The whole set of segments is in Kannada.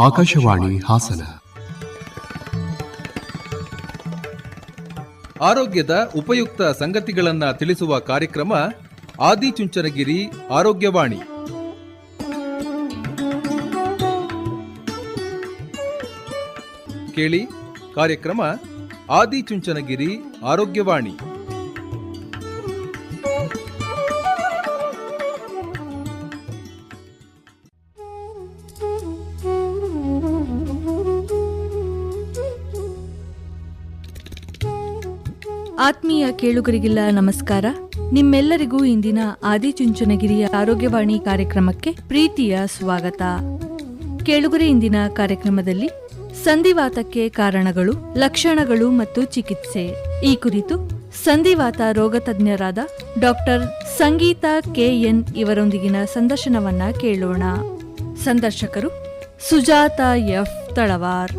ಆಕಾಶವಾಣಿ ಹಾಸನ. ಆರೋಗ್ಯದ ಉಪಯುಕ್ತ ಸಂಗತಿಗಳನ್ನು ತಿಳಿಸುವ ಕಾರ್ಯಕ್ರಮ ಆದಿಚುಂಚನಗಿರಿ ಆರೋಗ್ಯವಾಣಿ. ಕೇಳಿ ಕಾರ್ಯಕ್ರಮ ಆದಿಚುಂಚನಗಿರಿ ಆರೋಗ್ಯವಾಣಿ. ಆತ್ಮೀಯ ಕೇಳುಗರಿಗೆಲ್ಲ ನಮಸ್ಕಾರ. ನಿಮ್ಮೆಲ್ಲರಿಗೂ ಇಂದಿನ ಆದಿಚುಂಚನಗಿರಿಯ ಆರೋಗ್ಯವಾಣಿ ಕಾರ್ಯಕ್ರಮಕ್ಕೆ ಪ್ರೀತಿಯ ಸ್ವಾಗತ. ಕೇಳುಗರೆ, ಇಂದಿನ ಕಾರ್ಯಕ್ರಮದಲ್ಲಿ ಸಂಧಿವಾತಕ್ಕೆ ಕಾರಣಗಳು, ಲಕ್ಷಣಗಳು ಮತ್ತು ಚಿಕಿತ್ಸೆ ಈ ಕುರಿತು ಸಂಧಿವಾತ ರೋಗ ತಜ್ಞರಾದ ಡಾಕ್ಟರ್ ಸಂಗೀತಾ KN ಇವರೊಂದಿಗಿನ ಸಂದರ್ಶನವನ್ನ ಕೇಳೋಣ. ಸಂದರ್ಶಕರು ಸುಜಾತ F ತಳವಾರ್.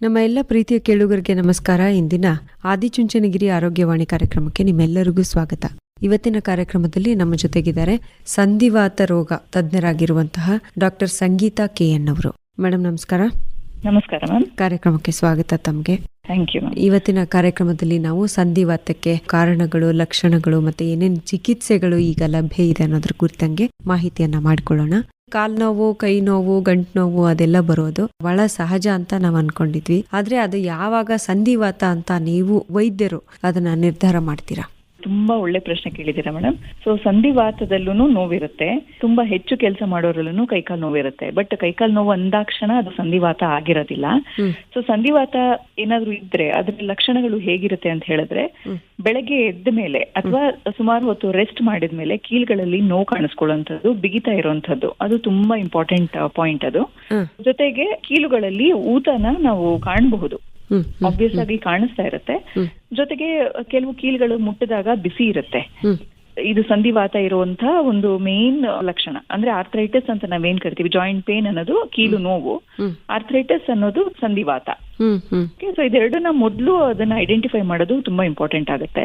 ನಮ್ಮ ಎಲ್ಲ ಪ್ರೀತಿಯ ಕೇಳುಗರಿಗೆ ನಮಸ್ಕಾರ. ಇಂದಿನ ಆದಿಚುಂಚನಗಿರಿ ಆರೋಗ್ಯವಾಣಿ ಕಾರ್ಯಕ್ರಮಕ್ಕೆ ನಿಮ್ಮೆಲ್ಲರಿಗೂ ಸ್ವಾಗತ. ಇವತ್ತಿನ ಕಾರ್ಯಕ್ರಮದಲ್ಲಿ ನಮ್ಮ ಜೊತೆಗಿದ್ದಾರೆ ಸಂಧಿವಾತ ರೋಗ ತಜ್ಞರಾಗಿರುವಂತಹ ಡಾಕ್ಟರ್ ಸಂಗೀತಾ KN ಅವರು. ಮೇಡಮ್ ನಮಸ್ಕಾರ. ನಮಸ್ಕಾರ ಮ್ಯಾಮ್. ಕಾರ್ಯಕ್ರಮಕ್ಕೆ ಸ್ವಾಗತ ತಮಗೆ. Thank you ma'am. ಇವತ್ತಿನ ಕಾರ್ಯಕ್ರಮದಲ್ಲಿ ನಾವು ಸಂಧಿವಾತಕ್ಕೆ ಕಾರಣಗಳು, ಲಕ್ಷಣಗಳು ಮತ್ತೆ ಏನೇನು ಚಿಕಿತ್ಸೆಗಳು ಈಗ ಲಭ್ಯ ಇದೆ ಅನ್ನೋದ್ರ ಕುರಿತಂಗೆ ಮಾಹಿತಿಯನ್ನ ಮಾಡ್ಕೊಳ್ಳೋಣ. ಕಾಲ್ ನೋವು, ಕೈ ನೋವು, ಗಂಟು ನೋವು ಅದೆಲ್ಲ ಬರೋದು ಬಹಳ ಸಹಜ ಅಂತ ನಾವು ಅನ್ಕೊಂಡಿದ್ವಿ. ಆದ್ರೆ ಅದು ಯಾವಾಗ ಸಂಧಿವಾತ ಅಂತ ನೀವು ವೈದ್ಯರು ಅದನ್ನ ನಿರ್ಧಾರ ಮಾಡ್ತೀರಾ? ತುಂಬಾ ಒಳ್ಳೆ ಪ್ರಶ್ನೆ ಕೇಳಿದ್ದೀರಾ ಮೇಡಮ್. ಸೊ ಸಂಧಿವಾತದಲ್ಲೂ ನೋವಿರುತ್ತೆ, ತುಂಬಾ ಹೆಚ್ಚು ಕೆಲಸ ಮಾಡೋರಲ್ಲೂ ಕೈಕಾಲು ನೋವಿರುತ್ತೆ. ಬಟ್ ಕೈಕಾಲು ನೋವು ಅಂದಾಕ್ಷಣ ಅದು ಸಂಧಿವಾತ ಆಗಿರೋದಿಲ್ಲ. ಸೊ ಸಂಧಿವಾತ ಏನಾದ್ರು ಇದ್ರೆ ಅದ್ರ ಲಕ್ಷಣಗಳು ಹೇಗಿರುತ್ತೆ ಅಂತ ಹೇಳಿದ್ರೆ, ಬೆಳಗ್ಗೆ ಎದ್ದ ಮೇಲೆ ಅಥವಾ ಸುಮಾರು ಹೊತ್ತು ರೆಸ್ಟ್ ಮಾಡಿದ್ಮೇಲೆ ಕೀಲ್ಗಳಲ್ಲಿ ನೋವು ಕಾಣಿಸ್ಕೊಳ್ಳುವಂಥದ್ದು, ಬಿಗಿತಾ ಇರುವಂತದ್ದು, ಅದು ತುಂಬಾ ಇಂಪಾರ್ಟೆಂಟ್ ಪಾಯಿಂಟ್. ಅದು ಜೊತೆಗೆ ಕೀಲುಗಳಲ್ಲಿ ಊತನ ನಾವು ಕಾಣಬಹುದು, ಆಬ್ವಿಯಸ್ ಆಗಿ ಕಾಣಿಸ್ತಾ ಇರುತ್ತೆ. ಜೊತೆಗೆ ಕೆಲವು ಕೀಲುಗಳು ಮುಟ್ಟಿದಾಗ ಬಿಸಿ ಇರುತ್ತೆ. ಇದು ಸಂಧಿವಾತ ಇರುವಂತ ಒಂದು ಮೇನ್ ಲಕ್ಷಣ. ಅಂದ್ರೆ ಆರ್ಥರೈಟಿಸ್ ಅಂತ ನಾವೇನ್ ಕರಿತೀವಿ, ಜಾಯಿಂಟ್ ಪೇನ್ ಅನ್ನೋದು ಕೀಲು ನೋವು, ಆರ್ಥರೈಟಿಸ್ ಅನ್ನೋದು ಸಂಧಿವಾತ. ಸೊ ಇದೆರಡನ್ನ ಮೊದಲು ಅದನ್ನ ಐಡೆಂಟಿಫೈ ಮಾಡೋದು ತುಂಬಾ ಇಂಪಾರ್ಟೆಂಟ್ ಆಗುತ್ತೆ.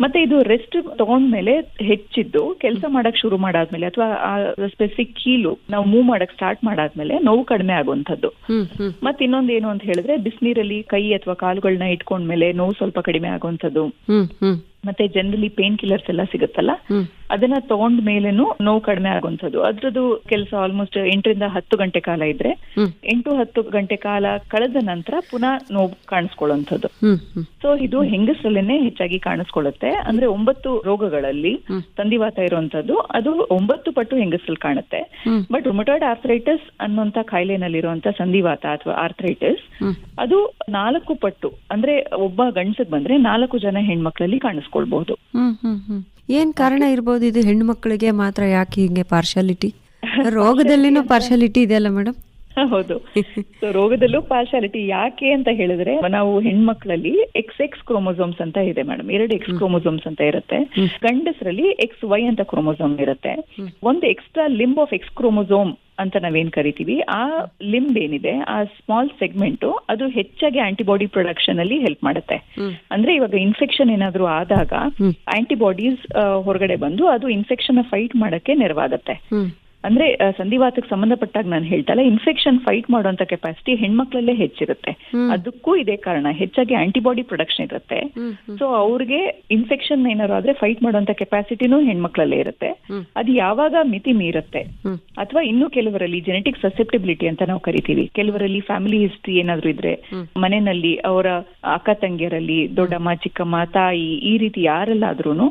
ಮತ್ತೆ ಇದು ರೆಸ್ಟ್ ತಗೊಂಡ್ಮೇಲೆ ಹೆಚ್ಚಿದ್ದು ಕೆಲಸ ಮಾಡಕ್ ಶುರು ಮಾಡಾದ್ಮೇಲೆ ಅಥವಾ ಆ ಸ್ಪೆಸಿಫಿಕ್ ಕೀಲು ನಾವು ಮೂವ್ ಮಾಡಕ್ ಸ್ಟಾರ್ಟ್ ಮಾಡಾದ್ಮೇಲೆ ನೋವು ಕಡಿಮೆ ಆಗುವಂಥದ್ದು. ಮತ್ತೆ ಇನ್ನೊಂದು ಏನು ಅಂತ ಹೇಳಿದ್ರೆ, ಬಿಸಿನೀರಲ್ಲಿ ಕೈ ಅಥವಾ ಕಾಲುಗಳನ್ನ ಇಟ್ಕೊಂಡ್ಮೇಲೆ ನೋವು ಸ್ವಲ್ಪ ಕಡಿಮೆ ಆಗುವಂಥದ್ದು. ಮತ್ತೆ ಜನರಲಿ ಪೇನ್ ಕಿಲ್ಲರ್ಸ್ ಎಲ್ಲ ಸಿಗುತ್ತಲ್ಲ, ಅದನ್ನ ತಗೊಂಡ್ ಮೇಲೇನು ನೋವು ಕಡಿಮೆ ಆಗುವಂಥದ್ದು. ಅದ್ರದ್ದು ಕೆಲಸ ಆಲ್ಮೋಸ್ಟ್ 8 ರಿಂದ 10 ಗಂಟೆ ಕಾಲ ಇದ್ರೆ 8-10 ಗಂಟೆ ಕಾಲ ಕಳೆದ ನಂತರ ಪುನಃ ನೋವು ಕಾಣಿಸ್ಕೊಳ್ಳುವಂಥದ್ದು. ಸೊ ಇದು ಹೆಂಗಸರಲ್ಲೇನೆ ಹೆಚ್ಚಾಗಿ ಕಾಣಿಸ್ಕೊಳ್ಳುತ್ತೆ. ಅಂದ್ರೆ 9 ರೋಗಗಳಲ್ಲಿ ಸಂಧಿವಾತ ಇರುವಂತದ್ದು ಅದು 9 ಪಟ್ಟು ಹೆಂಗಸರಲ್ಲಿ ಕಾಣುತ್ತೆ. ಬಟ್ ರುಮಟಾಯ್ಡ್ ಆರ್ಥರೈಟಿಸ್ ಅನ್ನುವಂತ ಕಾಯಿಲೆನಲ್ಲಿರುವಂತ ಸಂಧಿವಾತ ಅಥವಾ ಆರ್ಥರೈಟಿಸ್ ಅದು 4 ಪಟ್ಟು, ಅಂದ್ರೆ ಒಬ್ಬ ಗಂಡಸಿಗೆ ಬಂದ್ರೆ 4 ಜನ ಹೆಣ್ಮಕ್ಳಲ್ಲಿ ಕಾಣಿಸ್ಕೊಳ್ಬಹುದು. ಏನ್ ಕಾರಣ ಇರ್ಬೋದು ಇದು? ಹೆಣ್ಣು ಮಕ್ಕಳಿಗೆ ಮಾತ್ರ ಯಾಕೆ ಹಿಂಗೆ ಪಾರ್ಶಾಲಿಟಿ? ರೋಗದಲ್ಲಿನೂ ಪಾರ್ಶಾಲಿಟಿ ಇದೆಯಲ್ಲ ಮೇಡಮ್? ಹೌದು, ರೋಗದಲ್ಲೂ ಪಾರ್ಶಾಲಿಟಿ ಯಾಕೆ ಅಂತ ಹೇಳಿದ್ರೆ, ನಾವು ಹೆಣ್ಮಕ್ಳಲ್ಲಿ XX ಕ್ರೋಮೋಸೋಮ್ಸ್ ಅಂತ ಇದೆ ಮೇಡಮ್. 2 X ಕ್ರೋಮೋಸೋಮ್ಸ್ ಅಂತ ಇರುತ್ತೆ. ಗಂಡಸರಲ್ಲಿ XY ಅಂತ ಕ್ರೋಮೋಸೋಮ್ ಇರುತ್ತೆ. ಒಂದು extra limb of X chromosome ಅಂತ ನಾವೇನ್ ಕರಿತೀವಿ, ಆ ಲಿಂಬ್ ಏನಿದೆ, ಆ ಸ್ಮಾಲ್ ಸೆಗ್ಮೆಂಟ್ ಅದು ಹೆಚ್ಚಾಗಿ ಆಂಟಿಬಾಡಿ ಪ್ರೊಡಕ್ಷನ್ ಅಲ್ಲಿ ಹೆಲ್ಪ್ ಮಾಡುತ್ತೆ. ಅಂದ್ರೆ ಇವಾಗ ಇನ್ಫೆಕ್ಷನ್ ಏನಾದ್ರು ಆದಾಗ ಆಂಟಿಬಾಡೀಸ್ ಹೊರಗಡೆ ಬಂದು ಅದು ಇನ್ಫೆಕ್ಷನ್ ಫೈಟ್ ಮಾಡಕ್ಕೆ ನೆರವಾಗುತ್ತೆ. ಅಂದ್ರೆ ಸಂಧಿವಾತಕ್ಕೆ ಸಂಬಂಧಪಟ್ಟಾಗ ನಾನು ಹೇಳ್ತಲ್ಲ, ಇನ್ಫೆಕ್ಷನ್ ಫೈಟ್ ಮಾಡುವಂತ ಕೆಪಾಸಿಟಿ ಹೆಣ್ಮಕ್ಳಲ್ಲೇ ಹೆಚ್ಚಿರುತ್ತೆ. ಅದಕ್ಕೂ ಇದೇ ಕಾರಣ, ಹೆಚ್ಚಾಗಿ ಆಂಟಿಬಾಡಿ ಪ್ರೊಡಕ್ಷನ್ ಇರುತ್ತೆ. ಸೊ ಅವ್ರಿಗೆ ಇನ್ಫೆಕ್ಷನ್ ಏನಾದ್ರು ಆದ್ರೆ ಫೈಟ್ ಮಾಡುವಂತ ಕೆಪಾಸಿಟಿನೂ ಹೆಣ್ಮಕ್ಳಲ್ಲೇ ಇರುತ್ತೆ. ಅದು ಯಾವಾಗ ಮಿತಿ ಮೀರುತ್ತೆ ಅಥವಾ ಇನ್ನು ಕೆಲವರಲ್ಲಿ ಜೆನೆಟಿಕ್ ಸಸೆಪ್ಟಿಬಿಲಿಟಿ ಅಂತ ನಾವು ಕರಿತೀವಿ, ಕೆಲವರಲ್ಲಿ ಫ್ಯಾಮಿಲಿ ಹಿಸ್ಟ್ರಿ ಏನಾದ್ರು ಇದ್ರೆ, ಮನೆಯಲ್ಲಿ ಅವರ ಅಕ್ಕ ತಂಗಿಯರಲ್ಲಿ ದೊಡ್ಡಮ್ಮ, ಚಿಕ್ಕಮ್ಮ, ತಾಯಿ, ಈ ರೀತಿ ಯಾರೆಲ್ಲಾದ್ರೂ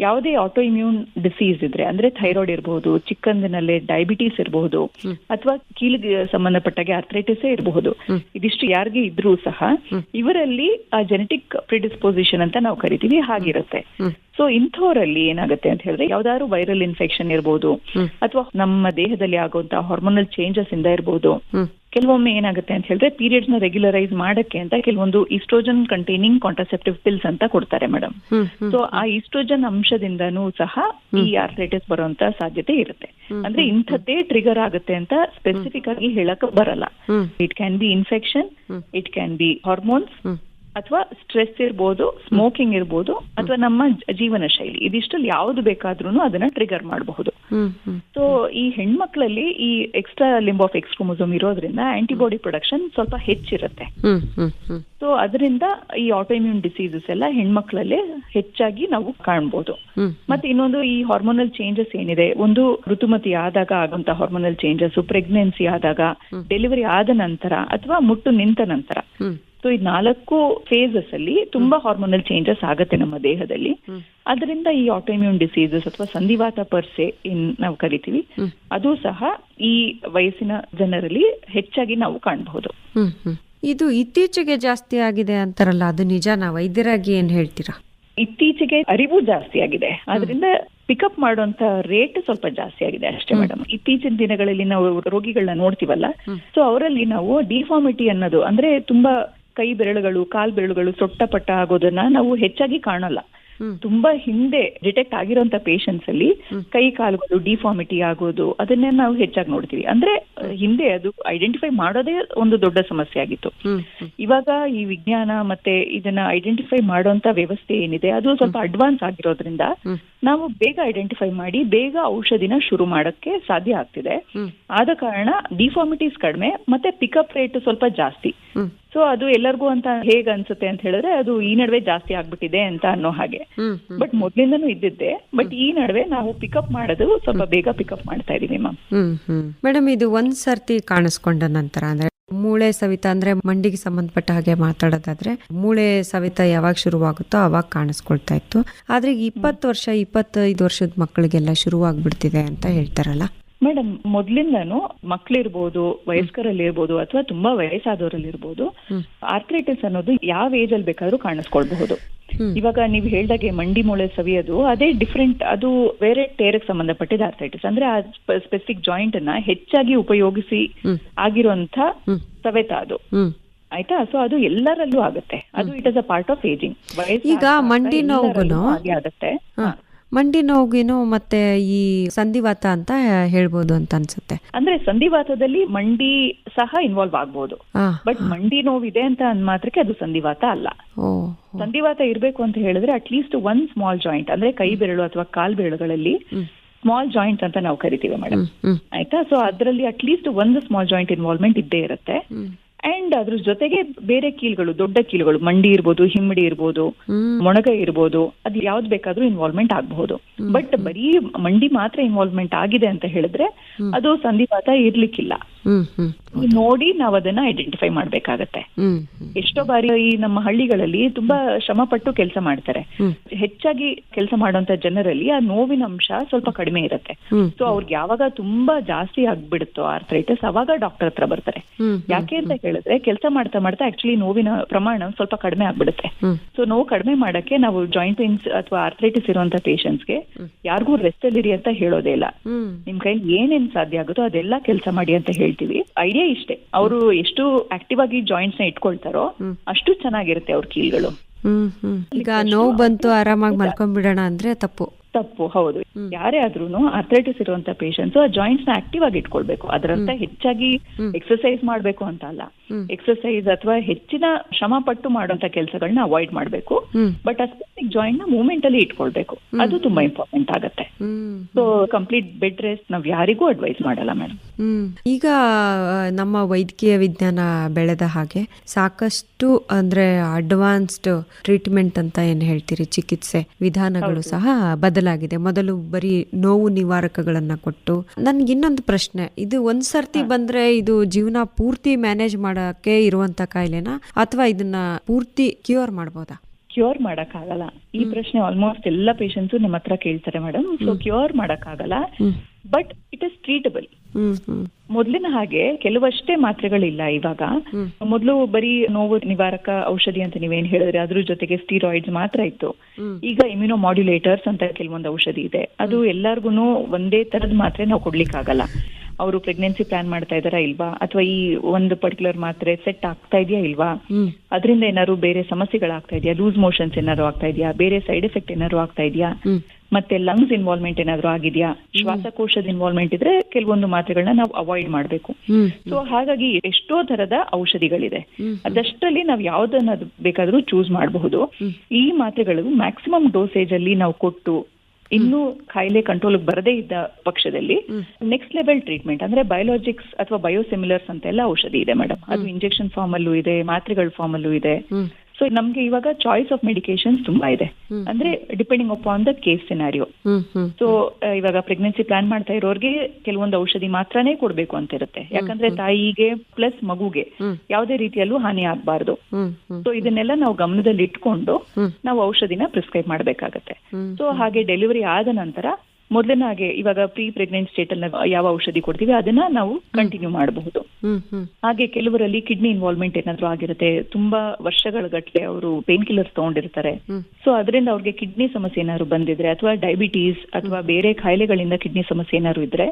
ಯಾವುದೇ ಆಟೋ ಇಮ್ಯೂನ್ ಡಿಸೀಸ್ ಇದ್ರೆ, ಅಂದ್ರೆ ಥೈರಾಯ್ಡ್ ಇರಬಹುದು, ಚಿಕ್ಕಂದಿನಲ್ಲಿ ಡಯಾಬಿಟೀಸ್ ಇರಬಹುದು, ಅಥವಾ ಕೀಲಿಗೆ ಸಂಬಂಧಪಟ್ಟಾಗೆ ಆರ್ಥರೈಟಿಸ್ ಇರಬಹುದು, ಇದಿಷ್ಟು ಯಾರಿಗೆ ಇದ್ರೂ ಸಹ ಇವರಲ್ಲಿ ಆ ಜೆನೆಟಿಕ್ ಪ್ರಿಡಿಸ್ಪೋಸಿಷನ್ ಅಂತ ನಾವು ಕರಿತೀವಿ ಹಾಗಿರುತ್ತೆ. ಸೊ ಇಂಥವರಲ್ಲಿ ಏನಾಗುತ್ತೆ ಅಂತ ಹೇಳಿದ್ರೆ, ಯಾವ್ದಾದ್ರು ವೈರಲ್ ಇನ್ಫೆಕ್ಷನ್ ಇರಬಹುದು ಅಥವಾ ನಮ್ಮ ದೇಹದಲ್ಲಿ ಆಗುವಂತಹ ಹಾರ್ಮೋನಲ್ ಚೇಂಜಸ್ ಇಂದ ಇರಬಹುದು. ಕೆಲವೊಮ್ಮೆ ಏನಾಗುತ್ತೆ ಅಂತ ಹೇಳಿದ್ರೆ, ಪೀರಿಯಡ್ಸ್ ನ ರೆಗ್ಯುಲರೈಸ್ ಮಾಡಕ್ಕೆ ಅಂತ ಕೆಲವೊಂದು ಈಸ್ಟ್ರೋಜನ್ ಕಂಟೈನಿಂಗ್ ಕಾಂಟ್ರಾಸೆಪ್ಟಿವ್ ಪಿಲ್ಸ್ ಅಂತ ಕೊಡ್ತಾರೆ ಮೇಡಮ್. ಸೊ ಆ ಈಸ್ಟ್ರೋಜನ್ ಅಂಶದಿಂದನೂ ಸಹ ಈ ಆರ್ಥರೈಟಿಸ್ ಬರುವಂತ ಸಾಧ್ಯತೆ ಇರುತ್ತೆ. ಅಂದ್ರೆ ಇಂಥದ್ದೇ ಟ್ರಿಗರ್ ಆಗುತ್ತೆ ಅಂತ ಸ್ಪೆಸಿಫಿಕ್ ಆಗಿ ಹೇಳಕ್ ಬರಲ್ಲ. It can be infection, it can be hormones, ಅಥವಾ ಸ್ಟ್ರೆಸ್ ಇರ್ಬೋದು, ಸ್ಮೋಕಿಂಗ್ ಇರ್ಬೋದು, ಅಥವಾ ನಮ್ಮ ಜೀವನ ಶೈಲಿ, ಇದಿಷ್ಟಲ್ಲಿ ಯಾವ್ದು ಬೇಕಾದ್ರೂ ಅದನ್ನ ಟ್ರಿಗರ್ ಮಾಡಬಹುದು. ಸೊ ಈ ಹೆಣ್ಮಕ್ಳಲ್ಲಿ ಈ extra limb of X chromosome ಇರೋದ್ರಿಂದ ಆಂಟಿಬಾಡಿ ಪ್ರೊಡಕ್ಷನ್ ಸ್ವಲ್ಪ ಹೆಚ್ಚಿರುತ್ತೆ. ಸೊ ಅದರಿಂದ ಈ ಆಟೋಇಮ್ಯೂನ್ ಡಿಸೀಸಸ್ ಎಲ್ಲ ಹೆಣ್ಮಕ್ಳಲ್ಲೇ ಹೆಚ್ಚಾಗಿ ನಾವು ಕಾಣ್ಬೋದು. ಮತ್ತೆ ಇನ್ನೊಂದು ಈ ಹಾರ್ಮೋನಲ್ ಚೇಂಜಸ್ ಏನಿದೆ, ಒಂದು ಋತುಮತಿ ಆದಾಗ ಆಗುವಂತ ಹಾರ್ಮೋನಲ್ ಚೇಂಜಸ್, ಪ್ರೆಗ್ನೆನ್ಸಿ ಆದಾಗ, ಡೆಲಿವರಿ ಆದ ನಂತರ ಅಥವಾ ಮುಟ್ಟು ನಿಂತ ನಂತರ, ಸೊ ಈ 4 ಫೇಸಸ್ ಅಲ್ಲಿ ತುಂಬಾ ಹಾರ್ಮೋನಲ್ ಚೇಂಜಸ್ ಆಗುತ್ತೆ ನಮ್ಮ ದೇಹದಲ್ಲಿ. ಅದರಿಂದ ಈ ಆಟೋಇಮ್ಯೂನ್ ಡಿಸೀಸಸ್ ಅಥವಾ ಸಂಧಿವಾತ ಪರ್ಸೆ ನಾವು ಕರಿತೀವಿ, ಅದು ಸಹ ಈ ವಯಸ್ಸಿನ ಜನರಲ್ಲಿ ಹೆಚ್ಚಾಗಿ ನಾವು ಕಾಣಬಹುದು. ಇದು ಇತ್ತೀಚೆಗೆ ಜಾಸ್ತಿ ಆಗಿದೆ ಅಂತಾರಲ್ಲ, ಅದು ನಿಜಾನಾ? ವೈದ್ಯರಾಗಿ ಏನ್ ಹೇಳ್ತೀರಾ? ಇತ್ತೀಚೆಗೆ ಅರಿವು ಜಾಸ್ತಿ ಆಗಿದೆ, ಅದರಿಂದ ಪಿಕಪ್ ಮಾಡುವಂತ ರೇಟ್ ಸ್ವಲ್ಪ ಜಾಸ್ತಿ ಆಗಿದೆ ಅಷ್ಟೇ ಮೇಡಮ್. ಇತ್ತೀಚಿನ ದಿನಗಳಲ್ಲಿ ನಾವು ರೋಗಿಗಳನ್ನ ನೋಡ್ತೀವಲ್ಲ, ಸೊ ಅವರಲ್ಲಿ ನಾವು ಡಿಫಾರ್ಮಿಟಿ ಅನ್ನೋದು, ಅಂದ್ರೆ ತುಂಬಾ ಕೈ ಬೆರಳುಗಳು, ಕಾಲ್ ಬೆರಳುಗಳು ಸೊಟ್ಟಪಟ್ಟ ಆಗೋದನ್ನ ನಾವು ಹೆಚ್ಚಾಗಿ ಕಾಣಲ್ಲ. ತುಂಬಾ ಹಿಂದೆ ಡಿಟೆಕ್ಟ್ ಆಗಿರೋಂತ ಪೇಷಂಟ್ಸ್ ಅಲ್ಲಿ ಕೈ ಕಾಲುಗಳು ಡಿಫಾರ್ಮಿಟಿ ಆಗೋದು, ಅದನ್ನೇ ನಾವು ಹೆಚ್ಚಾಗಿ ನೋಡ್ತೀವಿ. ಅಂದ್ರೆ ಹಿಂದೆ ಅದು ಐಡೆಂಟಿಫೈ ಮಾಡೋದೇ ಒಂದು ದೊಡ್ಡ ಸಮಸ್ಯೆ ಆಗಿತ್ತು. ಇವಾಗ ಈ ವಿಜ್ಞಾನ ಮತ್ತೆ ಇದನ್ನ ಐಡೆಂಟಿಫೈ ಮಾಡೋಂತ ವ್ಯವಸ್ಥೆ ಏನಿದೆ, ಅದು ಸ್ವಲ್ಪ ಅಡ್ವಾನ್ಸ್ ಆಗಿರೋದ್ರಿಂದ ನಾವು ಬೇಗ ಐಡೆಂಟಿಫೈ ಮಾಡಿ ಬೇಗ ಔಷಧಿನ ಶುರು ಮಾಡಕ್ಕೆ ಸಾಧ್ಯ ಆಗ್ತಿದೆ. ಆದ ಕಾರಣ ಡಿಫಾರ್ಮಿಟೀಸ್ ಕಡಿಮೆ, ಮತ್ತೆ ಪಿಕಪ್ ರೇಟ್ ಸ್ವಲ್ಪ ಜಾಸ್ತಿ. ಸೊ ಅದು ಎಲ್ಲರಿಗೂ ಅಂತ ಹೇಗ್ ಅನ್ಸುತ್ತೆ ಅಂತ ಹೇಳಿದ್ರೆ, ಅದು ಈ ನಡುವೆ ಜಾಸ್ತಿ ಆಗ್ಬಿಟ್ಟಿದೆ ಅಂತ ಅನ್ನೋ ಹಾಗೆ. ಬಟ್ ಮೊದ್ಲಿಂದನೂ ಇದ್ದಿದ್ದೆ, ಬಟ್ ಈ ನಡುವೆ ನಾವು ಪಿಕಪ್ ಮಾಡೋದು ಸ್ವಲ್ಪ ಬೇಗ ಪಿಕಪ್ ಮಾಡ್ತಾ ಇದೀವಿ ಮ್ಯಾಮ್. ಮೇಡಮ್, ಇದು ಒಂದ್ ಸರ್ತಿ ಕಾಣಿಸ್ಕೊಂಡ ನಂತರ, ಅಂದ್ರೆ ಮೂಳೆ ಸವಿತ, ಅಂದ್ರೆ ಮಂಡಿಗೆ ಸಂಬಂಧಪಟ್ಟ ಹಾಗೆ ಮಾತಾಡೋದಾದ್ರೆ, ಮೂಳೆ ಸವಿತ ಯಾವಾಗ ಶುರುವಾಗುತ್ತೋ ಅವಾಗ ಕಾಣಿಸ್ಕೊಳ್ತಾ ಇತ್ತು. ಆದ್ರೆ 20 ವರ್ಷ 25 ವರ್ಷದ ಮಕ್ಕಳಿಗೆಲ್ಲ ಶುರುವಾಗ್ಬಿಡ್ತಿದೆ ಅಂತ ಹೇಳ್ತಾರಲ್ಲ ಮೇಡಮ್? ಮೊದ್ಲಿಂದಾನು ಮಕ್ಳಿರ್ಬೋದು, ವಯಸ್ಕರಲ್ಲಿ ಇರ್ಬೋದು, ಅಥವಾ ತುಂಬಾ ವಯಸ್ಸಾದವರಲ್ಲಿ ಇರ್ಬೋದು, ಆರ್ಥ್ರೈಟಿಸ್ ಅನ್ನೋದು ಯಾವ ಏಜ್ ಅಲ್ಲಿ ಬೇಕಾದ್ರೂ ಕಾಣಿಸ್ಕೊಳ್ಬಹುದು. ಇವಾಗ ನೀವು ಹೇಳ್ದಾಗೆ ಮಂಡಿ ಮೂಳೆ ಸವಿಯೋದು ಅದೇ ಡಿಫ್ರೆಂಟ್, ಅದು ಬೇರೆ ಟೇರ್ಗೆ ಸಂಬಂಧಪಟ್ಟಿದ ಆರ್ಥ್ರೈಟಿಸ್. ಅಂದ್ರೆ ಆ ಸ್ಪೆಸಿಫಿಕ್ ಜಾಯಿಂಟ್ ಅನ್ನ ಹೆಚ್ಚಾಗಿ ಉಪಯೋಗಿಸಿ ಆಗಿರುವಂತ ಸವೆತ ಅದು, ಆಯ್ತಾ? ಸೊ ಅದು ಎಲ್ಲರಲ್ಲೂ ಆಗುತ್ತೆ, ಅದು it is a part of ageing. ಈಗ ಮಂಡಿ ನೋವುನು ಆಗುತ್ತೆ, ಮಂಡಿ ನೋವಿಗೇನು ಮತ್ತೆ ಈ ಸಂಧಿವಾತ ಅಂತ ಹೇಳ್ಬೋದು ಅಂತ ಅನ್ಸುತ್ತೆ. ಅಂದ್ರೆ ಸಂಧಿವಾತದಲ್ಲಿ ಮಂಡಿ ಸಹ ಇನ್ವಾಲ್ವ್ ಆಗ್ಬಹುದು, ಬಟ್ ಮಂಡಿ ನೋವಿದೆ ಅಂತ ಅಂದ್ ಮಾತ್ರಕ್ಕೆ ಅದು ಸಂಧಿವಾತ ಅಲ್ಲ. ಸಂಧಿವಾತ ಇರ್ಬೇಕು ಅಂತ ಹೇಳಿದ್ರೆ ಅಟ್ಲೀಸ್ಟ್ ಒಂದ್ ಸ್ಮಾಲ್ ಜಾಯಿಂಟ್, ಅಂದ್ರೆ ಕೈ ಬೆರಳು ಅಥವಾ ಕಾಲ್ ಬೆರಳುಗಳಲ್ಲಿ ಸ್ಮಾಲ್ ಜಾಯಿಂಟ್ ಅಂತ ನಾವು ಕರಿತೀವಿ ಮೇಡಮ್, ಆಯ್ತಾ? ಸೊ ಅದರಲ್ಲಿ ಅಟ್ಲೀಸ್ಟ್ ಒಂದು ಸ್ಮಾಲ್ ಜಾಯಿಂಟ್ ಇನ್ವಾಲ್ವ್ಮೆಂಟ್ ಇದ್ದೇ ಇರುತ್ತೆ. ಅಂಡ್ ಅದ್ರ ಜೊತೆಗೆ ಬೇರೆ ಕೀಲುಗಳು, ದೊಡ್ಡ ಕೀಲುಗಳು, ಮಂಡಿ ಇರ್ಬೋದು, ಹಿಮ್ಮಡಿ ಇರ್ಬೋದು, ಮೊಣಗ ಇರ್ಬೋದು, ಅದು ಯಾವ್ದು ಬೇಕಾದ್ರೂ ಇನ್ವಾಲ್ವ್ಮೆಂಟ್ ಆಗಬಹುದು. ಬಟ್ ಬರೀ ಮಂಡಿ ಮಾತ್ರ ಇನ್ವಾಲ್ವ್ಮೆಂಟ್ ಆಗಿದೆ ಅಂತ ಹೇಳಿದ್ರೆ ಅದು ಸಂಧಿವಾತ ಇರ್ಲಿಕ್ಕಿಲ್ಲ. ನೋಡಿ ನಾವು ಅದನ್ನ ಐಡೆಂಟಿಫೈ ಮಾಡ್ಬೇಕಾಗತ್ತೆ. ಎಷ್ಟೋ ಬಾರಿ ಈ ನಮ್ಮ ಹಳ್ಳಿಗಳಲ್ಲಿ ತುಂಬಾ ಶ್ರಮ ಪಟ್ಟು ಕೆಲಸ ಮಾಡ್ತಾರೆ. ಹೆಚ್ಚಾಗಿ ಕೆಲಸ ಮಾಡುವಂತ ಜನರಲ್ಲಿ ಆ ನೋವಿನ ಅಂಶ ಸ್ವಲ್ಪ ಕಡಿಮೆ ಇರುತ್ತೆ. ಸೊ ಅವ್ರಿಗೆ ಯಾವಾಗ ತುಂಬಾ ಜಾಸ್ತಿ ಆಗ್ಬಿಡುತ್ತೋ ಆರ್ಥ್ರೈಟಿಸ್, ಅವಾಗ ಡಾಕ್ಟರ್ ಹತ್ರ ಬರ್ತಾರೆ. ಯಾಕೆ ಅಂತ ಹೇಳಿದ್ರೆ ಕೆಲಸ ಮಾಡ್ತಾ ಮಾಡ್ತಾ ಆಕ್ಚುಲಿ ನೋವಿನ ಪ್ರಮಾಣ ಸ್ವಲ್ಪ ಕಡಿಮೆ ಆಗ್ಬಿಡುತ್ತೆ. ಸೊ ನೋವು ಕಡಿಮೆ ಮಾಡಕ್ಕೆ ನಾವು ಜಾಯಿಂಟ್ ಪೇನ್ಸ್ ಅಥವಾ ಆರ್ಥ್ರೈಟಿಸ್ ಇರುವಂತ ಪೇಷಂಟ್ಸ್ಗೆ ಯಾರಿಗೂ ರೆಸ್ಟ್ ಅಲ್ಲಿ ಇರಿ ಅಂತ ಹೇಳೋದೇ ಇಲ್ಲ. ನಿಮ್ ಕೈಲಿ ಏನೇನ್ ಸಾಧ್ಯ ಆಗುತ್ತೋ ಅದೆಲ್ಲ ಕೆಲಸ ಮಾಡಿ ಅಂತ ಹೇಳ್ತೀವಿ. ಐಡಿಯಾ ಇಷ್ಟೇ, ಅವರು ಎಷ್ಟು ಆಕ್ಟಿವ್ ಆಗಿ ಜಾಯಿಂಟ್ಸ್ ನ ಇಟ್ಕೊಳ್ತಾರೋ ಅಷ್ಟು ಚೆನ್ನಾಗಿರುತ್ತೆ ಅವ್ರ ಕೀಲ್ಗಳು. ಈಗ ನೋವು ಬಂತು ಆರಾಮಾಗಿ ಮಲ್ಕೊಂಡ್ಬಿಡೋಣ ಅಂದ್ರೆ ತಪ್ಪು. ಹೌದು. ಯಾರೇ ಆದ್ರೂ ಆರ್ಥ್ರೈಟಿಸ್ ಇರುವಂತ ಪೇಷಂಟ್ಸ್ ಆ ಜಾಯಿಂಟ್ಸ್ ನ ಆಕ್ಟಿವ್ ಆಗಿ ಇಟ್ಕೊಳ್ಬೇಕು. ಅದರಂತ ಹೆಚ್ಚಾಗಿ ಎಕ್ಸರ್ಸೈಸ್ ಮಾಡ್ಬೇಕು ಅಂತ ಅಲ್ಲ, ಎಕ್ಸರ್ಸೈಸ್ ಅಥವಾ ಹೆಚ್ಚಿನ ಶ್ರಮ ಪಟ್ಟು ಮಾಡುವಂತ ಕೆಲಸಗಳನ್ನ ಅವಾಯ್ಡ್ ಮಾಡ್ಬೇಕು. ಬಟ್ ಆ ಸ್ಪೆಸಿಫಿಕ್ ಜಾಯಿಂಟ್ ನ ಮೂವ್ಮೆಂಟ್ ಅಲ್ಲಿ ಇಟ್ಕೊಳ್ಬೇಕು, ಅದು ತುಂಬಾ ಇಂಪಾರ್ಟೆಂಟ್ ಆಗುತ್ತೆ. ಸೊ ಕಂಪ್ಲೀಟ್ ಬೆಡ್ ರೆಸ್ಟ್ ನಾವ್ ಯಾರಿಗೂ ಅಡ್ವೈಸ್ ಮಾಡಲ್ಲ ಮೇಡಮ್. ಈಗ ನಮ್ಮ ವೈದ್ಯಕೀಯ ವಿಜ್ಞಾನ ಬೆಳೆದ ಹಾಗೆ ಸಾಕಷ್ಟು ಅಂದ್ರೆ ಅಡ್ವಾನ್ಸ್ಡ್ ಟ್ರೀಟ್ಮೆಂಟ್ ಅಂತ ಏನ್ ಹೇಳ್ತೀರಿ, ಚಿಕಿತ್ಸೆ ವಿಧಾನಗಳು ಸಹ ಬದಲಾಗಿದೆ. ಮೊದಲು ಬರೀ ನೋವು ನಿವಾರಕಗಳನ್ನ ಕೊಟ್ಟು. ನನ್ಗೆ ಇನ್ನೊಂದು ಪ್ರಶ್ನೆ, ಇದು ಒಂದ್ ಸರ್ತಿ ಬಂದ್ರೆ ಇದು ಜೀವನ ಪೂರ್ತಿ ಮ್ಯಾನೇಜ್ ಮಾಡಕ್ಕೆ ಇರುವಂತ ಕಾಯಿಲೆನಾ, ಅಥವಾ ಇದನ್ನ ಪೂರ್ತಿ ಕ್ಯೂರ್ ಮಾಡ್ಬೋದಾ? ಕ್ಯೂರ್ ಮಾಡಕ್ ಆಗಲ್ಲ. ಈ ಪ್ರಶ್ನೆ ಆಲ್ಮೋಸ್ಟ್ ಎಲ್ಲ ಪೇಷಂಟ್ಸ್ ನಮ್ಮ ಹತ್ರ ಕೇಳ್ತಾರೆ ಮೇಡಮ್. ಸೊ ಕ್ಯೂರ್ ಮಾಡಕ್ ಆಗಲ್ಲ, ಬಟ್ ಇಟ್ ಇಸ್ ಟ್ರೀಟಬಲ್. ಮೊದ್ಲಿನ ಹಾಗೆ ಕೆಲವಷ್ಟೇ ಮಾತ್ರೆಗಳಿಲ್ಲ ಇವಾಗ. ಮೊದಲು ಬರೀ ನೋವು ನಿವಾರಕ ಔಷಧಿ ಅಂತ ನೀವೇನ್ ಹೇಳಿದ್ರೆ ಅದ್ರ ಜೊತೆಗೆ ಸ್ಟೀರಾಯ್ಡ್ಸ್ ಮಾತ್ರ ಇತ್ತು. ಈಗ ಇಮ್ಯುನೋ ಮಾಡ್ಯುಲೇಟರ್ಸ್ ಅಂತ ಕೆಲವೊಂದು ಔಷಧಿ ಇದೆ. ಅದು ಎಲ್ಲಾರ್ಗು ಒಂದೇ ತರದ ಮಾತ್ರೆ ನಾವು ಕೊಡ್ಲಿಕ್ಕೆ ಆಗಲ್ಲ. ಅವರು ಪ್ರೆಗ್ನೆನ್ಸಿ ಪ್ಲಾನ್ ಮಾಡ್ತಾ ಇದಾರಾ ಇಲ್ವಾ, ಅಥವಾ ಈ ಒಂದು ಪರ್ಟಿಕ್ಯುಲರ್ ಮಾತ್ರೆ ಸೆಟ್ ಆಗ್ತಾ ಇದೆಯಾ ಇಲ್ವಾ, ಅದರಿಂದ ಏನಾದ್ರು ಬೇರೆ ಸಮಸ್ಯೆಗಳಾಗ್ತಾ ಇದೆಯಾ, ಲೂಸ್ ಮೋಷನ್ಸ್ ಏನಾದ್ರು ಆಗ್ತಾ ಇದೆಯಾ, ಬೇರೆ ಸೈಡ್ ಎಫೆಕ್ಟ್ ಏನಾದ್ರು ಆಗ್ತಾ ಇದೆಯಾ, ಮತ್ತೆ ಲಂಗ್ಸ್ ಇನ್ವಾಲ್ವ್ಮೆಂಟ್ ಏನಾದ್ರು ಆಗಿದೆಯಾ, ಶ್ವಾಸಕೋಶದ ಇನ್ವಾಲ್ವ್ಮೆಂಟ್ ಇದ್ರೆ ಕೆಲವೊಂದು ಮಾತ್ರೆಗಳನ್ನ ನಾವು ಅವಾಯ್ಡ್ ಮಾಡಬೇಕು. ಸೊ ಹಾಗಾಗಿ ಎಷ್ಟೋ ತರದ ಔಷಧಿಗಳಿದೆ. ಅದಷ್ಟರಲ್ಲಿ ನಾವು ಯಾವ್ದನ್ನ ಬೇಕಾದ್ರೂ ಚೂಸ್ ಮಾಡಬಹುದು. ಈ ಮಾತ್ರೆಗಳು ಮ್ಯಾಕ್ಸಿಮಮ್ ಡೋಸೇಜ್ ಅಲ್ಲಿ ನಾವು ಕೊಟ್ಟು ಇನ್ನೂ ಕಾಯಿಲೆ ಕಂಟ್ರೋಲ್ ಬರದೇ ಇದ್ದ ಪಕ್ಷದಲ್ಲಿ ನೆಕ್ಸ್ಟ್ ಲೆವೆಲ್ ಟ್ರೀಟ್ಮೆಂಟ್ ಅಂದ್ರೆ ಬಯೋಲಾಜಿಕ್ಸ್ ಅಥವಾ ಬಯೋಸಿಮಿಲರ್ಸ್ ಅಂತ ಎಲ್ಲ ಔಷಧಿ ಇದೆ ಮೇಡಮ್. ಅದು ಇಂಜೆಕ್ಷನ್ ಫಾರ್ಮ್ ಅಲ್ಲೂ ಇದೆ, ಮಾತ್ರೆಗಳ ಫಾರ್ಮ್ ಅಲ್ಲೂ ಇದೆ. ಸೊ ನಮ್ಗೆ ಇವಾಗ ಚಾಯ್ಸ್ ಆಫ್ ಮೆಡಿಕೇಶನ್ಸ್ ತುಂಬಾ ಇದೆ, ಅಂದ್ರೆ depending upon the case scenario. So ಇವಾಗ ಪ್ರೆಗ್ನೆನ್ಸಿ ಪ್ಲಾನ್ ಮಾಡ್ತಾ ಇರೋರಿಗೆ ಕೆಲವೊಂದು ಔಷಧಿ ಮಾತ್ರನೇ ಕೊಡ್ಬೇಕು ಅಂತ ಇರುತ್ತೆ, ಯಾಕಂದ್ರೆ ತಾಯಿಗೆ ಪ್ಲಸ್ ಮಗುಗೆ ಯಾವುದೇ ರೀತಿಯಲ್ಲೂ ಹಾನಿ ಆಗ್ಬಾರ್ದು. ಸೊ ಇದನ್ನೆಲ್ಲ ನಾವು ಗಮನದಲ್ಲಿ ಇಟ್ಕೊಂಡು ನಾವು ಔಷಧಿನ ಪ್ರಿಸ್ಕ್ರೈಬ್ ಮಾಡ್ಬೇಕಾಗತ್ತೆ. ಸೊ ಹಾಗೆ ಡೆಲಿವರಿ ಆದ ನಂತರ ಮೊದಲನಾಗೆ ಇವಾಗ ಪ್ರೀ ಪ್ರೆಗ್ನೆಂಟ್ ಸ್ಟೇಟ್ ಅಲ್ಲಿ ಯಾವ ಔಷಧಿ ಕೊಡ್ತೀವಿ ಅದನ್ನ ನಾವು ಕಂಟಿನ್ಯೂ ಮಾಡಬಹುದು. ಹಾಗೆ ಕೆಲವರಲ್ಲಿ ಕಿಡ್ನಿ ಇನ್ವಾಲ್ವ್ಮೆಂಟ್ ಏನಾದ್ರು ಆಗಿರುತ್ತೆ, ತುಂಬಾ ವರ್ಷಗಳ ಗಟ್ಟಲೆ ಅವರು ಪೇನ್ ಕಿಲ್ಲರ್ಸ್ ತಗೊಂಡಿರ್ತಾರೆ. ಸೊ ಅದರಿಂದ ಅವ್ರಿಗೆ ಕಿಡ್ನಿ ಸಮಸ್ಯೆ ಏನಾದ್ರು ಬಂದಿದ್ರೆ ಅಥವಾ ಡಯಾಬಿಟೀಸ್ ಅಥವಾ ಬೇರೆ ಕಾಯಿಲೆಗಳಿಂದ ಕಿಡ್ನಿ ಸಮಸ್ಯೆ ಏನಾದ್ರು ಇದ್ರೆ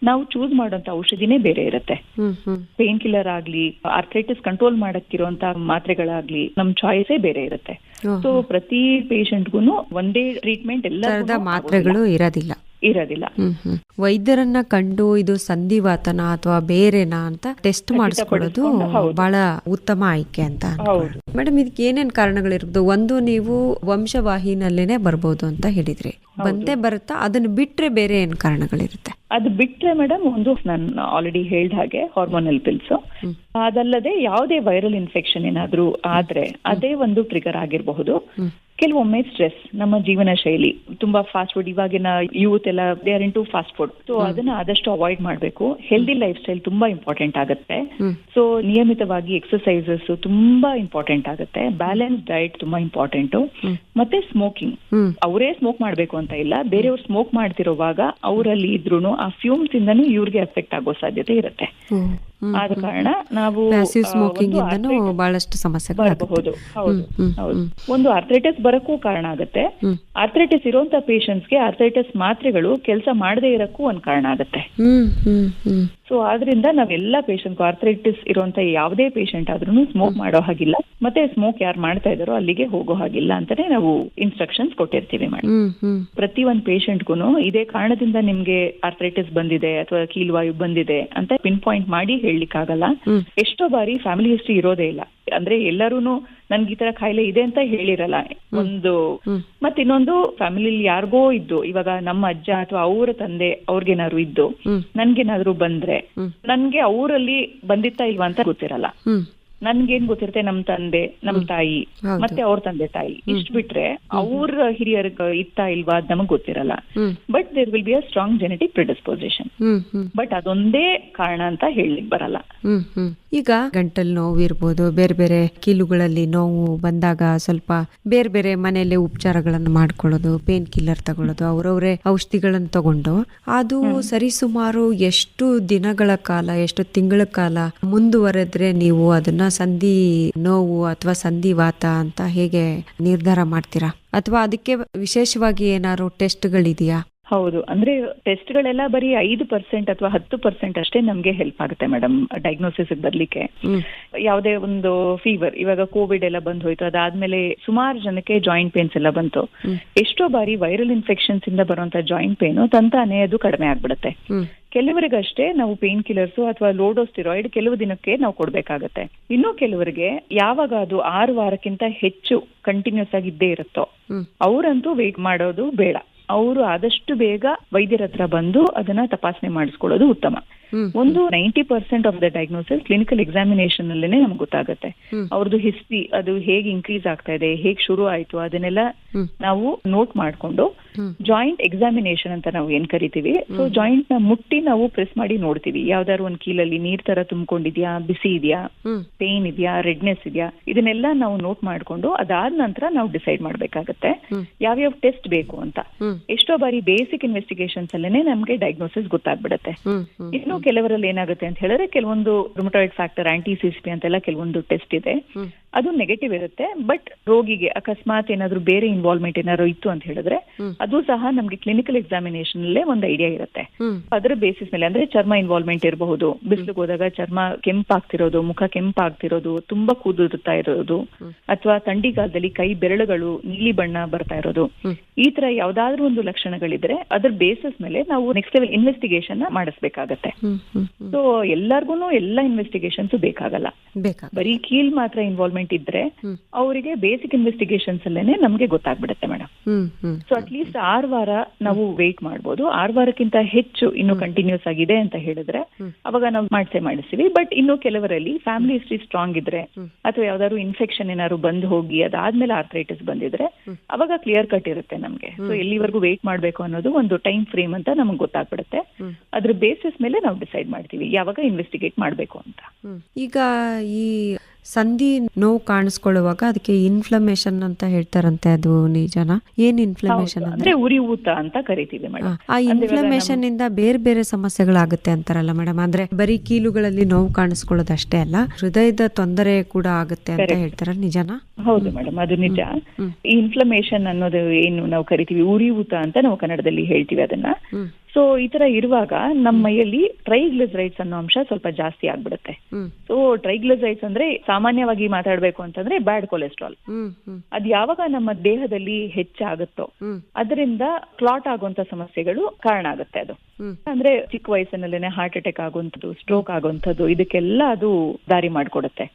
ನಾವು ಚೂಸ್ ಮಾಡುವಂತ ಔಷಧಿನೇ ಬೇರೆ ಇರುತ್ತೆ. ಪೇನ್ ಕಿಲ್ಲರ್ ಆಗ್ಲಿ, ಆರ್ಥ್ರೈಟಿಸ್ ಕಂಟ್ರೋಲ್ ಮಾಡಕ್ಕಿರುವಂತ ಮಾತ್ರೆಗಳಾಗ್ಲಿ ನಮ್ ಚಾಯ್ಸೇ ಬೇರೆ ಇರುತ್ತೆ. ಸೊ ಪ್ರತಿ ಪೇಷಂಟ್ಗೂ ಒಂದೇ ಟ್ರೀಟ್ಮೆಂಟ್ ಎಲ್ಲ ಮಾತ್ರೆಗಳು ಇರೋದಿಲ್ಲ. ವೈದ್ಯರನ್ನ ಕಂಡು ಇದು ಸಂಧಿವಾತನ ಅಥವಾ ಬೇರೆನಾ ಅಂತ ಟೆಸ್ಟ್ ಮಾಡಿಸ್ಕೊಳ್ಳೋದು ಬಹಳ ಉತ್ತಮ ಆಯ್ಕೆ ಅಂತ. ಮೇಡಮ್, ಇದಕ್ಕೆ ಏನೇನ್ ಕಾರಣಗಳಿರ್ಬೋದು? ಒಂದು, ನೀವು ವಂಶವಾಹಿನಲ್ಲೇನೆ ಬರ್ಬೋದು ಅಂತ ಹೇಳಿದ್ರಿ, ಬಂದೇ ಬರುತ್ತಾ? ಅದನ್ನ ಬಿಟ್ರೆ ಬೇರೆ ಏನ್ ಕಾರಣಗಳಿರುತ್ತೆ? ಅದು ಬಿಟ್ರೆ ಮೇಡಮ್, ಒಂದು ನಾನು ಆಲ್ರೆಡಿ ಹೇಳ್ದ ಹಾಗೆ ಹಾರ್ಮೋನಲ್ ಪಿಲ್ಸ್, ಅದಲ್ಲದೆ ಯಾವುದೇ ವೈರಲ್ ಇನ್ಫೆಕ್ಷನ್ ಏನಾದ್ರೂ ಆದ್ರೆ ಅದೇ ಒಂದು ಟ್ರಿಗರ್ ಆಗಿರಬಹುದು. ಕೆಲವೊಮ್ಮೆ ಸ್ಟ್ರೆಸ್, ನಮ್ಮ ಜೀವನ ಶೈಲಿ ತುಂಬಾ ಫಾಸ್ಟ್ ಫುಡ್, ಇವಾಗಿನ ಯೂತ್ ಎಲ್ಲ they are into fast food. So ಅದನ್ನ ಆದಷ್ಟು ಅವಾಯ್ಡ್ ಮಾಡಬೇಕು. ಹೆಲ್ದಿ ಲೈಫ್ ಸ್ಟೈಲ್ ತುಂಬಾ ಇಂಪಾರ್ಟೆಂಟ್ ಆಗುತ್ತೆ. ಸೊ ನಿಯಮಿತವಾಗಿ ಎಕ್ಸರ್ಸೈಸಸ್ ತುಂಬಾ ಇಂಪಾರ್ಟೆಂಟ್ ಆಗುತ್ತೆ. ಬ್ಯಾಲೆನ್ಸ್ ಡಯಟ್ ತುಂಬಾ ಇಂಪಾರ್ಟೆಂಟ್. ಮತ್ತೆ ಸ್ಮೋಕಿಂಗ್, ಅವರೇ ಸ್ಮೋಕ್ ಮಾಡ್ಬೇಕು ಅಂತ ಇಲ್ಲ, ಬೇರೆಯವ್ರು ಸ್ಮೋಕ್ ಮಾಡ್ತಿರುವಾಗ ಅವರಲ್ಲಿ ಇದ್ರೂ ಆ ಫ್ಯೂಮ್ಸ್ ಇಂದನೂ ಇವ್ರಿಗೆ ಎಫೆಕ್ಟ್ ಆಗೋ ಸಾಧ್ಯತೆ ಇರುತ್ತೆ. ಆದ ಕಾರಣ ನಾವು ಸ್ಮೋಕಿಂಗ್ ಇಂದನೂ ಬಹಳಷ್ಟು ಸಮಸ್ಯೆಗಳು ಬರಬಹುದು. ಹೌದು, ಒಂದು ಆರ್ಥ್ರೈಟಿಸ್ ಬರಕ್ಕೂ ಕಾರಣ ಆಗುತ್ತೆ. ಆರ್ಥ್ರೈಟಿಸ್ ಇರುವಂತ ಪೇಷಂಟ್ಸ್ಗೆ ಆರ್ಥ್ರೈಟಿಸ್ ಮಾತ್ರೆಗಳು ಕೆಲಸ ಮಾಡದೇ ಇರಕ್ಕೂ ಒಂದ್ ಕಾರಣ ಆಗುತ್ತೆ. ಸೊ ಆದ್ರಿಂದ ನಾವೆಲ್ಲ ಪೇಷಂಟ್, ಆರ್ಥ್ರೈಟಿಸ್ ಇರುವಂತ ಯಾವುದೇ ಪೇಷಂಟ್ ಆದ್ರೂ ಸ್ಮೋಕ್ ಮಾಡೋ ಹಾಗಿಲ್ಲ, ಮತ್ತೆ ಸ್ಮೋಕ್ ಯಾರು ಮಾಡ್ತಾ ಇದಾರೋ ಅಲ್ಲಿಗೆ ಹೋಗೋ ಹಾಗಿಲ್ಲ ಅಂತಾನೆ ನಾವು ಇನ್ಸ್ಟ್ರಕ್ಷನ್ಸ್ ಕೊಟ್ಟಿರ್ತೀವಿ ಮೇಡಮ್. ಪ್ರತಿ ಒಂದ್ ಪೇಷಂಟ್ಗೂ ಇದೇ ಕಾರಣದಿಂದ ನಿಮ್ಗೆ ಆರ್ಥ್ರೈಟಿಸ್ ಬಂದಿದೆ ಅಥವಾ ಕೀಲ್ವಾಯು ಬಂದಿದೆ ಅಂತ ಪಿನ್ ಪಾಯಿಂಟ್ ಮಾಡಿ ಹೇಳಲಿಕ್ಕಾಗಲ್ಲ. ಎಷ್ಟೋ ಬಾರಿ ಫ್ಯಾಮಿಲಿ ಹಿಸ್ಟ್ರಿ ಇರೋದೇ ಇಲ್ಲ, ಅಂದ್ರೆ ಎಲ್ಲರೂನು ನನ್ಗೆ ಈ ತರ ಕಾಯಿಲೆ ಇದೆ ಅಂತ ಹೇಳಿರಲ್ಲ ಒಂದು. ಮತ್ತೆ ಇನ್ನೊಂದು, ಫ್ಯಾಮಿಲಿಲಿ ಯಾರಿಗೋ ಇದ್ದು, ಇವಾಗ ನಮ್ಮ ಅಜ್ಜ ಅಥವಾ ಅವರ ತಂದೆ ಅವ್ರಿಗೇನಾದ್ರು ಇದ್ದು ನನ್ಗೇನಾದ್ರು ಬಂದ್ರೆ ನನ್ಗೆ ಅವರಲ್ಲಿ ಬಂದಿತ್ತಾ ಇಲ್ವಾ ಅಂತ ಗೊತ್ತಿರಲ್ಲ. ನನ್ಗೇನ್ ಗೊತ್ತಿರುತ್ತೆ, ನಮ್ ತಂದೆ, ನಮ್ ತಾಯಿ ಮತ್ತೆ ಅವ್ರ ತಂದೆ ತಾಯಿ, ಇಷ್ಟ ಬಿಟ್ರೆ ಅವ್ರ ಹಿರಿಯರ್ ಇತ್ತಾ ಇಲ್ವಾ ಅದ್ ನಮಗ್ ಗೊತ್ತಿರಲ್ಲ. But there will be a strong genetic predisposition. But ಅದೊಂದೇ ಕಾರಣ ಅಂತ ಹೇಳಲಿಕ್ಕೆ ಬರಲ್ಲ. ಈಗ ಗಂಟಲ್ ನೋವು ಇರ್ಬೋದು, ಬೇರೆ ಬೇರೆ ಕೀಲುಗಳಲ್ಲಿ ನೋವು ಬಂದಾಗ ಸ್ವಲ್ಪ ಬೇರೆ ಬೇರೆ ಮನೆಯಲ್ಲೇ ಉಪಚಾರಗಳನ್ನು ಮಾಡ್ಕೊಳ್ಳೋದು, ಪೇನ್ ಕಿಲ್ಲರ್ ತಗೊಳ್ಳೋದು, ಅವ್ರವ್ರೆ ಔಷಧಿಗಳನ್ನು ತಗೊಂಡು ಅದು ಸರಿಸುಮಾರು ಎಷ್ಟು ದಿನಗಳ ಕಾಲ, ಎಷ್ಟು ತಿಂಗಳ ಕಾಲ ಮುಂದುವರೆದ್ರೆ ನೀವು ಅದನ್ನ ಸಂಧಿ ನೋವು ಅಥವಾ ಸಂಧಿವಾತ ಅಂತ ಹೇಗೆ ನಿರ್ಧಾರ ಮಾಡ್ತೀರಾ? ಅಥವಾ ಅದಕ್ಕೆ ವಿಶೇಷವಾಗಿ ಏನಾದ್ರು ಟೆಸ್ಟ್ಗಳಿದೆಯಾ? ಹೌದು, ಅಂದ್ರೆ ಟೆಸ್ಟ್ಗಳೆಲ್ಲ ಬರೀ 5% ಅಥವಾ 10% ಅಷ್ಟೇ ನಮ್ಗೆ ಹೆಲ್ಪ್ ಆಗುತ್ತೆ ಮೇಡಮ್ ಡಯಾಗ್ನೋಸಿಸ್ ಬರ್ಲಿಕ್ಕೆ. ಯಾವುದೇ ಒಂದು ಫೀವರ್, ಇವಾಗ ಕೋವಿಡ್ ಎಲ್ಲ ಬಂದ್ ಹೋಯ್ತು, ಅದಾದ್ಮೇಲೆ ಸುಮಾರು ಜನಕ್ಕೆ ಜಾಯಿಂಟ್ ಪೇನ್ಸ್ ಎಲ್ಲ ಬಂತು. ಎಷ್ಟೋ ಬಾರಿ ವೈರಲ್ ಇನ್ಫೆಕ್ಷನ್ಸ್ ಇಂದ ಬರುವಂತ ಜಾಯಿಂಟ್ ಪೇನ್ ತಂತಾನೆ ಅದು ಕಡಿಮೆ ಆಗ್ಬಿಡುತ್ತೆ. ಕೆಲವರಿಗಷ್ಟೇ ನಾವು ಪೇನ್ ಕಿಲ್ಲರ್ಸ್ ಅಥವಾ ಲೋಡೋಸ್ಟಿರಾಯ್ಡ್ ಕೆಲವು ದಿನಕ್ಕೆ ನಾವು ಕೊಡ್ಬೇಕಾಗತ್ತೆ. ಇನ್ನು ಕೆಲವರಿಗೆ ಯಾವಾಗ ಅದು 6 ವಾರಕ್ಕಿಂತ ಹೆಚ್ಚು ಕಂಟಿನ್ಯೂಸ್ ಆಗಿ ಇದ್ದೇ ಇರುತ್ತೋ ಅವರಂತೂ ವೇಟ್ ಮಾಡೋದು ಬೇಡ. ಅವರು ಆದಷ್ಟು ಬೇಗ ವೈದ್ಯರ ಹತ್ರ ಬಂದು ಅದನ್ನ ತಪಾಸಣೆ ಮಾಡಿಸ್ಕೊಳ್ಳೋದು ಉತ್ತಮ. ಒಂದು 90% of the diagnosis clinical examination ಅಲ್ಲೇನೆ ನಮ್ಗೆ ಗೊತ್ತಾಗುತ್ತೆ. ಅವ್ರದ್ದು ಹಿಸ್ಟ್ರಿ, ಅದು ಹೇಗೆ ಇನ್ಕ್ರೀಸ್ ಆಗ್ತಾ ಇದೆ, ಹೇಗೆ ಶುರು ಆಯ್ತು, ಅದನ್ನೆಲ್ಲ ನಾವು ನೋಟ್ ಮಾಡ್ಕೊಂಡು ಜಾಯಿಂಟ್ ಎಕ್ಸಾಮಿನೇಷನ್ ಅಂತ ನಾವು ಏನ್ ಕರಿತೀವಿ. ಸೊ ಜಾಯಿಂಟ್ ನ ಮುಟ್ಟಿ ನಾವು ಪ್ರೆಸ್ ಮಾಡಿ ನೋಡ್ತೀವಿ, ಯಾವ್ದಾದ್ರು ಒಂದ್ ಕೀಲಲ್ಲಿ ನೀರ್ ತರ ತುಂಬಿಕೊಂಡಿದ್ಯಾ, ಬಿಸಿ ಇದೆಯಾ, ಪೇನ್ ಇದೆಯಾ, ರೆಡ್ನೆಸ್ ಇದೆಯಾ, ಇದನ್ನೆಲ್ಲ ನಾವು ನೋಟ್ ಮಾಡ್ಕೊಂಡು ಅದಾದ ನಂತರ ನಾವು ಡಿಸೈಡ್ ಮಾಡ್ಬೇಕಾಗತ್ತೆ ಯಾವ್ಯಾವ ಟೆಸ್ಟ್ ಬೇಕು ಅಂತ. ಎಷ್ಟೋ ಬಾರಿ ಬೇಸಿಕ್ ಇನ್ವೆಸ್ಟಿಗೇಷನ್ಸ್ ಅಲ್ಲೇನೆ ನಮ್ಗೆ ಡಯಾಗ್ನೋಸಿಸ್ ಗೊತ್ತಾಗ್ಬಿಡತ್ತೆ. ಇನ್ನು ಕೆಲವರಲ್ಲಿ ಏನಾಗುತ್ತೆ ಅಂತ ಹೇಳಿದ್ರೆ ಕೆಲವೊಂದು ರುಮಟಾಯ್ಡ್ ಫ್ಯಾಕ್ಟರ್, ಆಂಟಿ-CCP ಅಂತೆಲ್ಲ ಕೆಲವೊಂದು ಟೆಸ್ಟ್ ಇದೆ, ಅದು ನೆಗೆಟಿವ್ ಇರುತ್ತೆ. ಬಟ್ ರೋಗಿಗೆ ಅಕಸ್ಮಾತ್ ಏನಾದ್ರು ಬೇರೆ ಇನ್ವಾಲ್ವ್ಮೆಂಟ್ ಏನಾದ್ರು ಇತ್ತು ಅಂತ ಹೇಳಿದ್ರೆ ಅದು ಸಹ ನಮ್ಗೆ ಕ್ಲಿನಿಕಲ್ ಎಕ್ಸಾಮಿನೇಷನ್ ಅಲ್ಲೇ ಒಂದು ಐಡಿಯಾ ಇರುತ್ತೆ. ಅದರ ಬೇಸಿಸ್ ಮೇಲೆ ಅಂದ್ರೆ ಚರ್ಮ ಇನ್ವಾಲ್ವ್ಮೆಂಟ್ ಇರಬಹುದು, ಬಿಸಿಲಿಗೆ ಹೋದಾಗ ಚರ್ಮ ಕೆಂಪಾಗ್ತಿರೋದು, ಮುಖ ಕೆಂಪಾಗ್ತಿರೋದು, ತುಂಬಾ ಕೂದುತ್ತಾ ಇರೋದು, ಅಥವಾ ಥಂಡಿಗಾಲದಲ್ಲಿ ಕೈ ಬೆರಳುಗಳು ನೀಲಿ ಬಣ್ಣ ಬರ್ತಾ ಇರೋದು, ಈ ತರ ಯಾವ್ದಾದ್ರು ಒಂದು ಲಕ್ಷಣಗಳಿದ್ರೆ ಅದ್ರ ಬೇಸಿಸ್ ಮೇಲೆ ನಾವು ನೆಕ್ಸ್ಟ್ ಲೆವೆಲ್ ಇನ್ವೆಸ್ಟಿಗೇಷನ್ ಮಾಡಿಸ್ಬೇಕಾಗತ್ತೆ. ಸೊ ಎಲ್ಲಾರ್ಗು ಎಲ್ಲ ಇನ್ವೆಸ್ಟಿಗೇಷನ್ಸ್ ಬೇಕಾಗಲ್ಲ, ಬರೀ ಕೀಲ್ ಮಾತ್ರ ಇನ್ವಾಲ್ವ್ಮೆಂಟ್ ಇದ್ರೆ ಅವರಿಗೆ ಬೇಸಿಕ್ ಇನ್ವೆಸ್ಟಿಗೇಷನ್ಸ್ ಅಲ್ಲೇನೆ ನಮ್ಗೆ ಗೊತ್ತಾಗ್ಬಿಡುತ್ತೆ ಮೇಡಮ್. ಸೊ ಅಟ್ಲೀಸ್ಟ್ 6 ವಾರ ನಾವು ವೇಟ್ ಮಾಡ್ಬೋದು. 6 ವಾರಕ್ಕಿಂತ ಹೆಚ್ಚು ಇನ್ನು ಕಂಟಿನ್ಯೂಸ್ ಆಗಿದೆ ಅಂತ ಹೇಳಿದ್ರೆ ಅವಾಗ ನಾವು ಮಾಡಿಸ್ತೀವಿ. ಬಟ್ ಇನ್ನು ಕೆಲವರಲ್ಲಿ ಫ್ಯಾಮಿಲಿ ಹಿಸ್ಟ್ರಿ ಸ್ಟ್ರಾಂಗ್ ಇದ್ರೆ ಅಥವಾ ಯಾವ್ದಾದ್ರು ಇನ್ಫೆಕ್ಷನ್ ಏನಾದ್ರು ಬಂದು ಹೋಗಿ ಅದಾದ್ಮೇಲೆ ಆರ್ಥರೈಟಿಸ್ ಬಂದಿದ್ರೆ ಅವಾಗ ಕ್ಲಿಯರ್ ಕಟ್ ಇರುತ್ತೆ ನಮ್ಗೆ. ಸೊ ಎಲ್ಲಿವರೆಗೂ ವೇಟ್ ಮಾಡ್ಬೇಕು ಅನ್ನೋದು ಒಂದು ಟೈಮ್ ಫ್ರೇಮ್ ಅಂತ ನಮ್ಗೆ ಗೊತ್ತಾಗ್ಬಿಡುತ್ತೆ. ಅದ್ರ ಬೇಸಿಸ್ ಮೇಲೆ ನಾವು ಡಿಸೈಡ್ ಮಾಡ್ತೀವಿ ಯಾವಾಗ ಇನ್ವೆಸ್ಟಿಗೇಟ್ ಮಾಡ್ಬೇಕು ಅಂತ. ಈಗ ಈ ಸಂಧಿ ನೋವು ಕಾಣಿಸ್ಕೊಳ್ಳುವಾಗ ಅದಕ್ಕೆ ಇನ್ಫ್ಲಮೇಷನ್ ಅಂತ ಹೇಳ್ತಾರಂತೆ, ಅದು ನಿಜನಾ? ಏನ್ ಇನ್ಫ್ಲಮೇಷನ್ ಅಂದ್ರೆ ಉರಿ ಊತ ಅಂತ ಕರಿತೀವಿ ಮೇಡಮ್. ಆ ಇನ್ಫ್ಲಮೇಷನ್ ಇಂದ ಬೇರೆ ಬೇರೆ ಸಮಸ್ಯೆಗಳಾಗುತ್ತೆ ಅಂತಾರಲ್ಲ ಮೇಡಮ್. ಅಂದ್ರೆ ಬರೀ ಕೀಲುಗಳಲ್ಲಿ ನೋವು ಕಾಣಿಸ್ಕೊಳ್ಳೋದಷ್ಟೇ ಅಲ್ಲ, ಹೃದಯದ ತೊಂದರೆ ಕೂಡ ಆಗುತ್ತೆ ಅಂತ ಹೇಳ್ತಾರ, ನಿಜನಾ? ಹೌದು ಮೇಡಮ್, ಅದು ನಿಜ. ಈ ಇನ್ಫ್ಲಮೇಷನ್ ಅನ್ನೋದು ಏನು ನಾವು ಕರಿತೀವಿ ಉರಿ ಊತ ಅಂತ ನಾವು ಕನ್ನಡದಲ್ಲಿ ಹೇಳ್ತೀವಿ ಅದನ್ನ. ಸೊ ಈ ತರ ಇರುವಾಗ ನಮ್ಮ ಮೈಯಲ್ಲಿ ಟ್ರೈಗ್ಲಿಸರೈಡ್ಸ್ ಅನ್ನೋ ಅಂಶ ಸ್ವಲ್ಪ ಜಾಸ್ತಿ ಆಗ್ಬಿಡುತ್ತೆ. ಸೊ ಟ್ರೈಗ್ಲಿಸರೈಡ್ಸ್ ಅಂದ್ರೆ ಸಾಮಾನ್ಯವಾಗಿ ಮಾತಾಡ್ಬೇಕು ಅಂತಂದ್ರೆ ಬ್ಯಾಡ್ ಕೊಲೆಸ್ಟ್ರಾಲ್. ಅದ್ ಯಾವಾಗ ನಮ್ಮ ದೇಹದಲ್ಲಿ ಹೆಚ್ಚಾಗುತ್ತೋ ಅದರಿಂದ ಕ್ಲಾಟ್ ಆಗುವಂತ ಸಮಸ್ಯೆಗಳು ಕಾರಣ ಆಗುತ್ತೆ. ಅದು ಅಂದ್ರೆ ಚಿಕ್ಕ ವಯಸ್ಸಿನಲ್ಲೇನೆ ಹಾರ್ಟ್ ಅಟ್ಯಾಕ್ ಆಗುವಂಥದ್ದು, ಸ್ಟ್ರೋಕ್ ಆಗುವಂಥದ್ದು, ಇದಕ್ಕೆಲ್ಲ ಅದು ದಾರಿ ಮಾಡ್ಕೊಡುತ್ತೆ.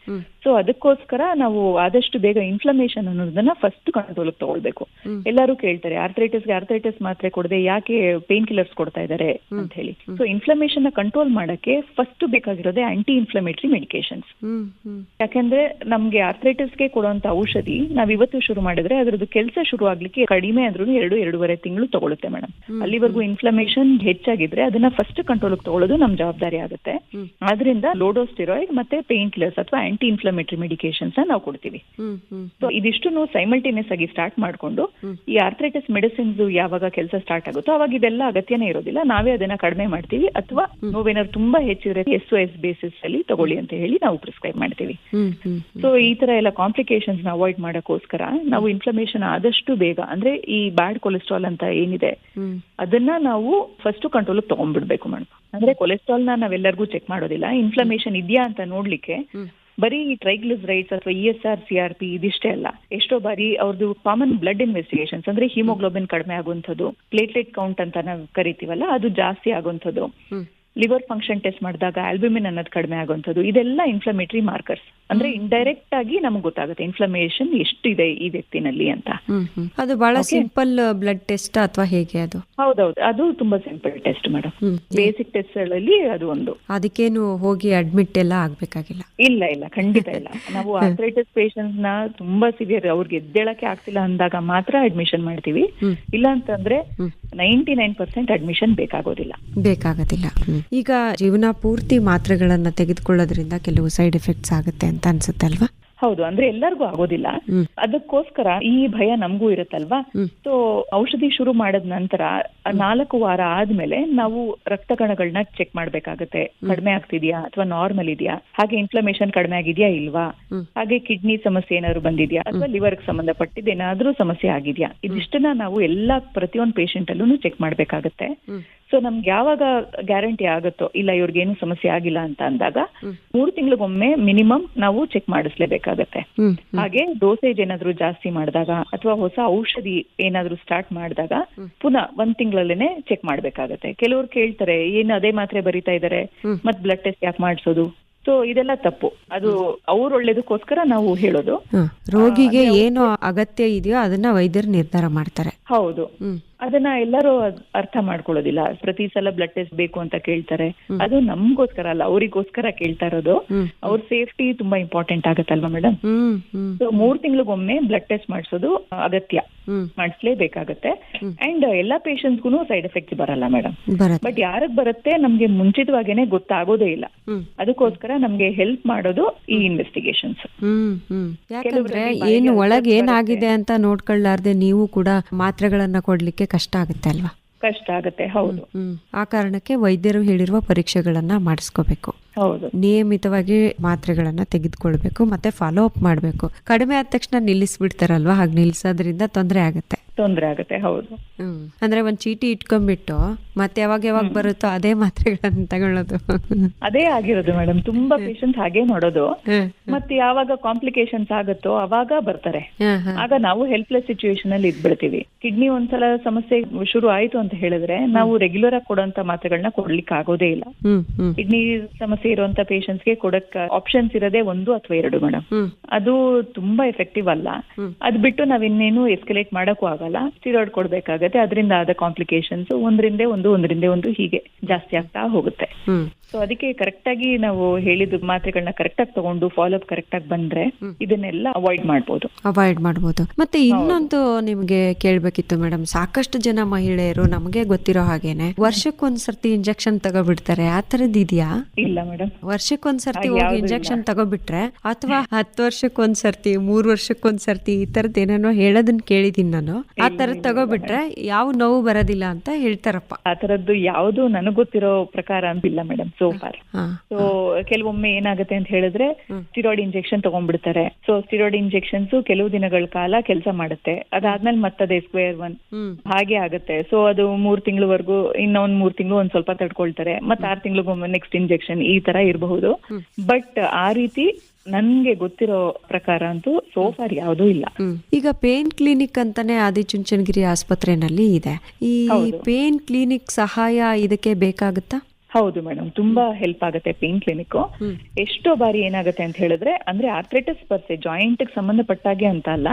ಸೊ ಅದಕ್ಕೋಸ್ಕರ ನಾವು ಆದಷ್ಟು ಬೇಗ ಇನ್ಫ್ಲಮೇಷನ್ ಅನ್ನೋದನ್ನ ಫಸ್ಟ್ ಕಂಟ್ರೋಲ್ ತಗೊಳ್ಬೇಕು. ಎಲ್ಲರೂ ಕೇಳ್ತಾರೆ ಆರ್ಥರೈಟಿಸ್ ಮಾತ್ರೆ ಕೊಡದೆ ಯಾಕೆ ಪೇನ್ ಕಿಲ್ಲರ್ಸ್ ಕೊಡ್ತಾ ಇದ್ದಾರೆ ಅಂತ ಹೇಳಿ. ಸೊ ಇನ್ಫ್ಲಮೇಷನ್ ನ ಕಂಟ್ರೋಲ್ ಮಾಡಕ್ಕೆ ಫಸ್ಟ್ ಬೇಕಾಗಿರೋದೇ ಆಂಟಿ ಇನ್ಫ್ಲಮೇಟರಿ ಮೆಡಿಕೇಶನ್ಸ್. ಯಾಕಂದ್ರೆ ನಮ್ಗೆ ಆರ್ಥರೈಟಿಸ್ಗೆ ಕೊಡುವಂತ ಔಷಧಿ ನಾವ್ ಇವತ್ತು ಶುರು ಮಾಡಿದ್ರೆ ಅದ್ರದ್ದು ಕೆಲಸ ಶುರು ಆಗ್ಲಿಕ್ಕೆ ಕಡಿಮೆ ಅಂದ್ರೂ 2-2.5 ತಿಂಗಳು ತಗೊಳುತ್ತೆ ಮೇಡಮ್. ಅಲ್ಲಿವರೆಗೂ ಇನ್ಫ್ಲಮೇಷನ್ ಹೆಚ್ಚಾಗಿದ್ರೆ ಅದನ್ನ ಫಸ್ಟ್ ಕಂಟ್ರೋಲ್ ತಗೊಳ್ಳೋದು ನಮ್ ಜವಾಬ್ದಾರಿ ಆಗುತ್ತೆ. ಆದ್ರಿಂದ ಲೋಡೋಸ್ಟಿರಾಯ್ಡ್ ಮತ್ತೆ ಪೇನ್ ಕಿಲ್ಲರ್ಸ್ ಅಥವಾ ಆಂಟಿ ಇನ್ಫ್ಲಮೇಟರಿ ಮೆಡಿಕೇಶನ್ಸ್ ನಾವು ಕೊಡ್ತೀವಿ. ಸೊ ಇದಿಷ್ಟು ಸೈಮಲ್ಟೇನಿಯಸ್ ಆಗಿ ಸ್ಟಾರ್ಟ್ ಮಾಡ್ಕೊಂಡು ಈ ಆರ್ಥರೈಟಿಸ್ ಮೆಡಿಸಿನ್ಸ್ ಯಾವಾಗ ಕೆಲಸ ಸ್ಟಾರ್ಟ್ ಆಗುತ್ತೋ ಅವಾಗ ಇದೆಲ್ಲ ಅಗತ್ಯನೇ ಇರೋದಿಲ್ಲ, ನಾವೇ ಅದನ್ನ ಕಡಿಮೆ ಮಾಡ್ತೀವಿ. ಅಥವಾ ನೋವೇನಾದ್ರು ತುಂಬಾ ಹೆಚ್ಚಿದ್ರೆ SOS ಬೇಸಿಸ್ ಅಲ್ಲಿ ತಗೊಳ್ಳಿ ಅಂತ ಹೇಳಿ ನಾವು ಪ್ರಿಸ್ಕ್ರೈಬ್ ಮಾಡ್ತೀವಿ. ಸೊ ಈ ತರ ಎಲ್ಲ ಕಾಂಪ್ಲಿಕೇಶನ್ಸ್ ಅವಾಯ್ಡ್ ಮಾಡಕ್ಕೋಸ್ಕರ ನಾವು ಇನ್ಫ್ಲಮೇಷನ್ ಆದಷ್ಟು ಬೇಗ ಅಂದ್ರೆ ಈ ಬ್ಯಾಡ್ ಕೊಲೆಸ್ಟ್ರಾಲ್ ಅಂತ ಏನಿದೆ ಅದನ್ನ ನಾವು ಫಸ್ಟ್ ಕಂಟ್ರೋಲ್ ತಗೊಂಡ್ಬಿಡ್ಬೇಕು ಮೇಡಮ್. ಅಂದ್ರೆ ಕೊಲೆಸ್ಟ್ರಾಲ್ ನಾವೆಲ್ಲರಿಗೂ ಚೆಕ್ ಮಾಡೋದಿಲ್ಲ, ಇನ್ಫ್ಲಮೇಷನ್ ಇದೆಯಾ ಅಂತ ನೋಡ್ಲಿಕ್ಕೆ ಬರೀ ಟ್ರೈಗ್ಲಿಸರೈಡ್ಸ್ ಅಥವಾ ESR CRP ಇದಿಷ್ಟೇ ಅಲ್ಲ, ಎಷ್ಟೋ ಬಾರಿ ಅವ್ರದ್ದು ಕಾಮನ್ ಬ್ಲಡ್ ಇನ್ವೆಸ್ಟಿಗೇಷನ್ಸ್ ಅಂದ್ರೆ ಹಿಮೋಗ್ಲೋಬಿನ್ ಕಡಿಮೆ ಆಗುವಂಥದ್ದು, ಪ್ಲೇಟ್ಲೆಟ್ ಕೌಂಟ್ ಅಂತ ನಾವು ಕರಿತೀವಲ್ಲ ಅದು ಜಾಸ್ತಿ ಆಗುವಂಥದ್ದು, ಲಿವರ್ ಫಂಕ್ಷನ್ ಟೆಸ್ಟ್ ಮಾಡಿದಾಗ ಆಲ್ಬ್ಯೂಮಿನ್ ಅನ್ನೋದು ಕಡಿಮೆ ಆಗುವಂಥದ್ದು, ಇದೆಲ್ಲ ಇನ್ಫ್ಲಮೇಟರಿ ಮಾರ್ಕರ್ಸ್. ಅಂದ್ರೆ ಇಂಡೈರೆಕ್ಟ್ ಆಗಿ ನಮ್ಗೆ ಗೊತ್ತಾಗುತ್ತೆ ಇನ್ಫ್ಲಮೇಷನ್ ಎಷ್ಟಿದೆ ಈ ವ್ಯಕ್ತಿನಲ್ಲಿ ಅಂತ. ಅದು ಬಹಳ ಸಿಂಪಲ್ ಬ್ಲಡ್ ಟೆಸ್ಟ್ ಅಥವಾ ಹೇಗೆ? ಅದು ಹೌದೌದು, ಅದು ತುಂಬಾ simple test madam. Basic test ಗಳಲ್ಲಿ ಅದು ಒಂದು. ಅದಕ್ಕೇನು ಹೋಗಿ ಅಡ್ಮಿಟ್ ಎಲ್ಲ ಆಗ್ಬೇಕಾಗಿಲ್ಲ? ಇಲ್ಲ ಖಂಡಿತ ಇಲ್ಲ. ನಾವು ಆರ್ಥರೈಟಿಸ್ ಪೇಷಂಟ್ಸ್ ನ ತುಂಬಾ ಸಿವಿಯರ್ ಅವ್ರಿಗೆ ಎದ್ದೇಳಕ್ಕೆ ಆಗ್ತಿಲ್ಲ ಅಂದಾಗ ಮಾತ್ರ ಅಡ್ಮಿಷನ್ ಮಾಡ್ತೀವಿ. ಇಲ್ಲ ಅಂತಂದ್ರೆ 99% ಅಡ್ಮಿಷನ್ ಬೇಕಾಗೋದಿಲ್ಲ. ಈಗ ಜೀವನ ಪೂರ್ತಿ ಮಾತ್ರೆಗಳನ್ನ ತೆಗೆದುಕೊಳ್ಳೋದ್ರಿಂದ ಕೆಲವು ಸೈಡ್ ಎಫೆಕ್ಟ್ಸ್ ಆಗುತ್ತೆ ಅಂತ ಅನ್ಸುತ್ತೆ ಅಲ್ವಾ? ಹೌದು, ಅಂದ್ರೆ ಎಲ್ಲರಿಗೂ ಆಗೋದಿಲ್ಲ. ಅದಕ್ಕೋಸ್ಕರ ಈ ಭಯ ನಮಗೂ ಇರುತ್ತಲ್ವಾ. ಸೊ ಔಷಧಿ ಶುರು ಮಾಡಿದ ನಂತರ 4 ವಾರ ಆದ್ಮೇಲೆ ನಾವು ರಕ್ತ ಕಣಗಳನ್ನ ಚೆಕ್ ಮಾಡ್ಬೇಕಾಗತ್ತೆ, ಕಡಿಮೆ ಆಗ್ತಿದ್ಯಾ ಅಥವಾ ನಾರ್ಮಲ್ ಇದೆಯಾ, ಹಾಗೆ ಇನ್ಫ್ಲಮೇಷನ್ ಕಡಿಮೆ ಆಗಿದ್ಯಾ ಇಲ್ವಾ, ಹಾಗೆ ಕಿಡ್ನಿ ಸಮಸ್ಯೆ ಏನಾದ್ರು ಬಂದಿದ್ಯಾ ಅಥವಾ ಲಿವರ್ ಸಂಬಂಧಪಟ್ಟಿದ್ದು ಏನಾದ್ರೂ ಸಮಸ್ಯೆ ಆಗಿದ್ಯಾ, ಇದಿಷ್ಟನ್ನ ನಾವು ಪ್ರತಿಯೊಂದು ಪೇಷಂಟ್ ಅಲ್ಲೂ ಚೆಕ್ ಮಾಡ್ಬೇಕಾಗತ್ತೆ. ಸೊ ನಮ್ಗೆ ಯಾವಾಗ ಗ್ಯಾರಂಟಿ ಆಗುತ್ತೋ ಇಲ್ಲ ಇವ್ರಿಗೇನು ಸಮಸ್ಯೆ ಆಗಿಲ್ಲ ಅಂತ ಅಂದಾಗ 3 ತಿಂಗಳಿಗೊಮ್ಮೆ ಮಿನಿಮಮ್ ನಾವು ಚೆಕ್ ಮಾಡಿಸ್ಲೇಬೇಕಾಗತ್ತೆ. ಹಾಗೆ ಡೋಸೇಜ್ ಏನಾದ್ರು ಜಾಸ್ತಿ ಮಾಡಿದಾಗ ಅಥವಾ ಹೊಸ ಔಷಧಿ ಏನಾದ್ರು ಸ್ಟಾರ್ಟ್ ಮಾಡಿದಾಗ ಪುನಃ 1 ತಿಂಗಳಲ್ಲೇನೆ ಚೆಕ್ ಮಾಡ್ಬೇಕಾಗತ್ತೆ. ಕೆಲವ್ರು ಕೇಳ್ತಾರೆ ಏನು ಅದೇ ಮಾತ್ರೆ ಬರೀತಾ ಇದಾರೆ ಮತ್ ಬ್ಲಡ್ ಟೆಸ್ಟ್ ಯಾಕೆ ಮಾಡಿಸೋದು? ಸೊ ಇದೆಲ್ಲ ತಪ್ಪು. ಅದು ಅವ್ರ ಒಳ್ಳೇದಕ್ಕೋಸ್ಕರ ನಾವು ಹೇಳೋದು. ರೋಗಿಗೆ ಏನು ಅಗತ್ಯ ಇದೆಯೋ ಅದನ್ನ ವೈದ್ಯರು ನಿರ್ಧಾರ ಮಾಡ್ತಾರೆ. ಹೌದು, ಅದನ್ನ ಎಲ್ಲರೂ ಅರ್ಥ ಮಾಡ್ಕೊಳ್ಳೋದಿಲ್ಲ. ಪ್ರತಿ ಸಲ ಬ್ಲಡ್ ಟೆಸ್ಟ್ ಬೇಕು ಅಂತ ಕೇಳ್ತಾರೆ. ಅದು ನಮ್ಗೋಸ್ಕರ ಅಲ್ಲ, ಅವರಿಗೋಸ್ಕರ ಕೇಳ್ತಾ ಇರೋದು. ಅವ್ರ ಸೇಫ್ಟಿ ತುಂಬಾ ಇಂಪಾರ್ಟೆಂಟ್ ಆಗತ್ತಲ್ವಾ ಮೇಡಮ್. ಸೊ 3 ತಿಂಗಳಿಗೊಮ್ಮೆ ಬ್ಲಡ್ ಟೆಸ್ಟ್ ಮಾಡಿಸೋದು ಅಗತ್ಯ, ಮಾಡಿಸ್ಲೇಬೇಕಾಗತ್ತೆ. ಅಂಡ್ ಎಲ್ಲಾ ಪೇಷಂಟ್ಸ್ಗೂ ಸೈಡ್ ಎಫೆಕ್ಟ್ಸ್ ಬರಲ್ಲ ಮೇಡಮ್. ಬಟ್ ಯಾರಿಗ್ ಬರುತ್ತೆ ನಮ್ಗೆ ಮುಂಚಿತವಾಗೇನೆ ಗೊತ್ತಾಗೋದೇ ಇಲ್ಲ. ಅದಕ್ಕೋಸ್ಕರ ನಮ್ಗೆ ಹೆಲ್ಪ್ ಮಾಡೋದು ಈ ಇನ್ವೆಸ್ಟಿಗೇಷನ್ಸ್. ಯಾಕಂದ್ರೆ ಏನು ಒಳಗೆ ಏನಾಗಿದೆ ಅಂತ ನೋಡ್ಕೊಳ್ಳಾರ್ದೆ ನೀವು ಕೂಡ ಮಾತ್ರೆಗಳನ್ನ ಕೊಡ್ಲಿಕ್ಕೆ ಕಷ್ಟ ಆಗುತ್ತೆ ಅಲ್ವಾ? ಕಷ್ಟ ಆಗುತ್ತೆ, ಹೌದು. ಆ ಕಾರಣಕ್ಕೆ ವೈದ್ಯರು ಹೇಳಿರುವ ಪರೀಕ್ಷೆಗಳನ್ನ ಮಾಡಿಸ್ಕೋಬೇಕು. ಹೌದು, ನಿಯಮಿತವಾಗಿ ಮಾತ್ರೆಗಳನ್ನ ತೆಗೆದುಕೊಳ್ಬೇಕು ಮತ್ತೆ ಫಾಲೋ ಅಪ್ ಮಾಡ್ಬೇಕು. ಕಡಿಮೆ ಆದ ತಕ್ಷಣ ನಿಲ್ಲಿಸ್ಬಿಡ್ತಾರಲ್ವಾ, ಹಾಗೆ ನಿಲ್ಸೋದ್ರಿಂದ ತೊಂದರೆ ಆಗುತ್ತೆ. ತೊಂದರೆ ಆಗುತ್ತೆ. ಹೌದು. ಅಂದ್ರೆ ಒಂದ್ ಚೀಟಿ ಇಟ್ಕೊಂಡ್ಬಿಟ್ಟು ಮತ್ತೆ ಯಾವಾಗ ಬರುತ್ತೋ ಅದೇ ಮಾತ್ರೆಗಳನ್ನ ತಗೊಳ್ಳೋದು. ಅದೇ ಆಗಿರೋದು ಮೇಡಮ್, ತುಂಬಾ ಪೇಷಂಟ್ಸ್ ಹಾಗೆ ಮಾಡೋದು. ಮತ್ತೆ ಯಾವಾಗ ಕಾಂಪ್ಲಿಕೇಶನ್ಸ್ ಆಗುತ್ತೋ ಅವಾಗ ಬರ್ತಾರೆ. ಆಗ ನಾವು ಹೆಲ್ಪ್ಲೆಸ್ ಸಿಚುವೇಶನ್ ಅಲ್ಲಿ ಇದ್ಬಿಡ್ತೀವಿ. ಕಿಡ್ನಿ ಒಂದ್ಸಲ ಸಮಸ್ಯೆ ಶುರು ಆಯ್ತು ಅಂತ ಹೇಳಿದ್ರೆ ನಾವು ರೆಗ್ಯುಲರ್ ಆಗಿ ಕೊಡುವಂತ ಮಾತ್ರೆಗಳನ್ನ ಕೊಡ್ಲಿಕ್ಕೆ ಆಗೋದೇ ಇಲ್ಲ. ಕಿಡ್ನಿ ಸಮಸ್ಯೆ ಇರುವಂತ ಪೇಷಂಟ್ಸ್ ಗೆ ಕೊಡಕ್ ಆಪ್ಷನ್ಸ್ ಇರೋದೇ 1 ಅಥವಾ 2 ಮೇಡಮ್. ಅದು ತುಂಬಾ ಎಫೆಕ್ಟಿವ್ ಅಲ್ಲ. ಅದ್ ಬಿಟ್ಟು ನಾವ್ ಇನ್ನೇನು ಎಸ್ಕಲೇಟ್ ಮಾಡಕ್ಕೂ ಆಗಲ್ಲ. ಸ್ಟಿರಾಯ್ಡ್ ಕೊಡ್ಬೇಕಾಗತ್ತೆ. ಅದರಿಂದ ಆದ ಕಾಂಪ್ಲಿಕೇಶನ್ಸ್ ಒಂದರಿಂದ ಒಂದು ಹೀಗೆ ಜಾಸ್ತಿ ಆಗ್ತಾ ಹೋಗುತ್ತೆ. ಸೊ ಅದಕ್ಕೆ ಕರೆಕ್ಟ್ ಆಗಿ ನಾವು ಹೇಳಿದ ಮಾತ್ರೆಗಳನ್ನ ಕರೆಕ್ಟ್ ಆಗಿ ತಗೊಂಡು ಫಾಲೋ ಅಪ್ ಕರೆಕ್ಟ್ ಆಗಿ ಬಂದ್ರೆ ಇದನ್ನೆಲ್ಲ ಅವಾಯ್ಡ್ ಮಾಡ್ಬೋದು. ಮತ್ತೆ ಇನ್ನೊಂದು ನಿಮ್ಗೆ ಕೇಳ್ಬೇಕಿತ್ತು ಮೇಡಮ್, ಸಾಕಷ್ಟು ಜನ ಮಹಿಳೆಯರು ನಮಗೆ ಗೊತ್ತಿರೋ ಹಾಗೇನೆ ವರ್ಷಕ್ಕೊಂದ್ಸರ್ತಿ ಇಂಜೆಕ್ಷನ್ ತಗೋಬಿಡ್ತಾರೆ. ಆ ತರದ್ ಇದೆಯಾ? ಇಲ್ಲ ಮೇಡಮ್, ವರ್ಷಕ್ಕೊಂದ್ಸರ್ತಿ ಹೋಗಿ ಇಂಜೆಕ್ಷನ್ ತಗೋಬಿಟ್ರೆ ಅಥವಾ 10 ವರ್ಷಕ್ಕೊಂದ್ಸರ್ತಿ 3 ವರ್ಷಕ್ಕೊಂದ್ಸರ್ತಿ ಈ ತರದ್ ಏನೇನೋ ಹೇಳೋದನ್ನ ಕೇಳಿದೀನಿ ನಾನು. ಆ ತರದ್ ತಗೋಬಿಟ್ರೆ ಯಾವ ನೋವು ಬರೋದಿಲ್ಲ ಅಂತ ಹೇಳ್ತಾರಪ್ಪ. ಆ ತರದ್ದು ಯಾವ್ದು ನನಗ್ ಗೊತ್ತಿರೋ ಪ್ರಕಾರ ಅಂತಿಲ್ಲ ಮೇಡಮ್ ಸೋ ಫಾರ್. ಸೊ ಕೆಲವೊಮ್ಮೆ ಏನಾಗುತ್ತೆ ಅಂತ ಹೇಳಿದ್ರೆ ಸ್ಟಿರಾಯ್ಡ್ ಇಂಜೆಕ್ಷನ್ ತಗೊಂಡ್ಬಿಡ್ತಾರೆ. ಸೊ ಸ್ಟಿರಾಯ್ಡ್ ಇಂಜೆಕ್ಷನ್ಸ್ ಕೆಲವು ದಿನಗಳ ಕಾಲ ಕೆಲಸ ಮಾಡುತ್ತೆ. ಅದಾದ್ಮೇಲೆ ಮತ್ತದೇ ಸ್ಕ್ವೇರ್ 1 ಹಾಗೆ ಆಗುತ್ತೆ. ಸೊ ಅದು 3 ತಿಂಗಳವರೆಗೂ, ಇನ್ನೊಂದ್ 3 ತಿಂಗಳು ಒಂದ್ ಸ್ವಲ್ಪ ತಡ್ಕೊಳ್ತಾರೆ. ಮತ್ತೆ 6 ತಿಂಗಳಿಗೊಮ್ಮೆ ನೆಕ್ಸ್ಟ್ ಇಂಜೆಕ್ಷನ್, ಈ ತರ ಇರಬಹುದು. ಬಟ್ ಆ ರೀತಿ ನನ್ಗೆ ಗೊತ್ತಿರೋ ಪ್ರಕಾರ ಅಂತೂ ಸೋಫಾರ್ ಯಾವುದೂ ಇಲ್ಲ. ಈಗ ಪೇನ್ ಕ್ಲಿನಿಕ್ ಅಂತಾನೆ ಆದಿಚುಂಚನಗಿರಿ ಆಸ್ಪತ್ರೆನಲ್ಲಿ ಇದೆ. ಈ ಪೇನ್ ಕ್ಲಿನಿಕ್ ಸಹಾಯ ಇದಕ್ಕೆ ಬೇಕಾಗುತ್ತಾ? ಹೌದು ಮೇಡಮ್, ತುಂಬಾ ಹೆಲ್ಪ್ ಆಗುತ್ತೆ ಪೇನ್ ಕ್ಲಿನಿಕ್. ಎಷ್ಟೋ ಬಾರಿ ಏನಾಗುತ್ತೆ ಅಂತ ಹೇಳಿದ್ರೆ, ಅಂದ್ರೆ ಆರ್ಥ್ರೈಟಿಸ್ ಬರ್ತೆ ಜಾಯಿಂಟ್ ಗೆ ಸಂಬಂಧಪಟ್ಟಾಗೆ ಅಂತ ಅಲ್ಲ,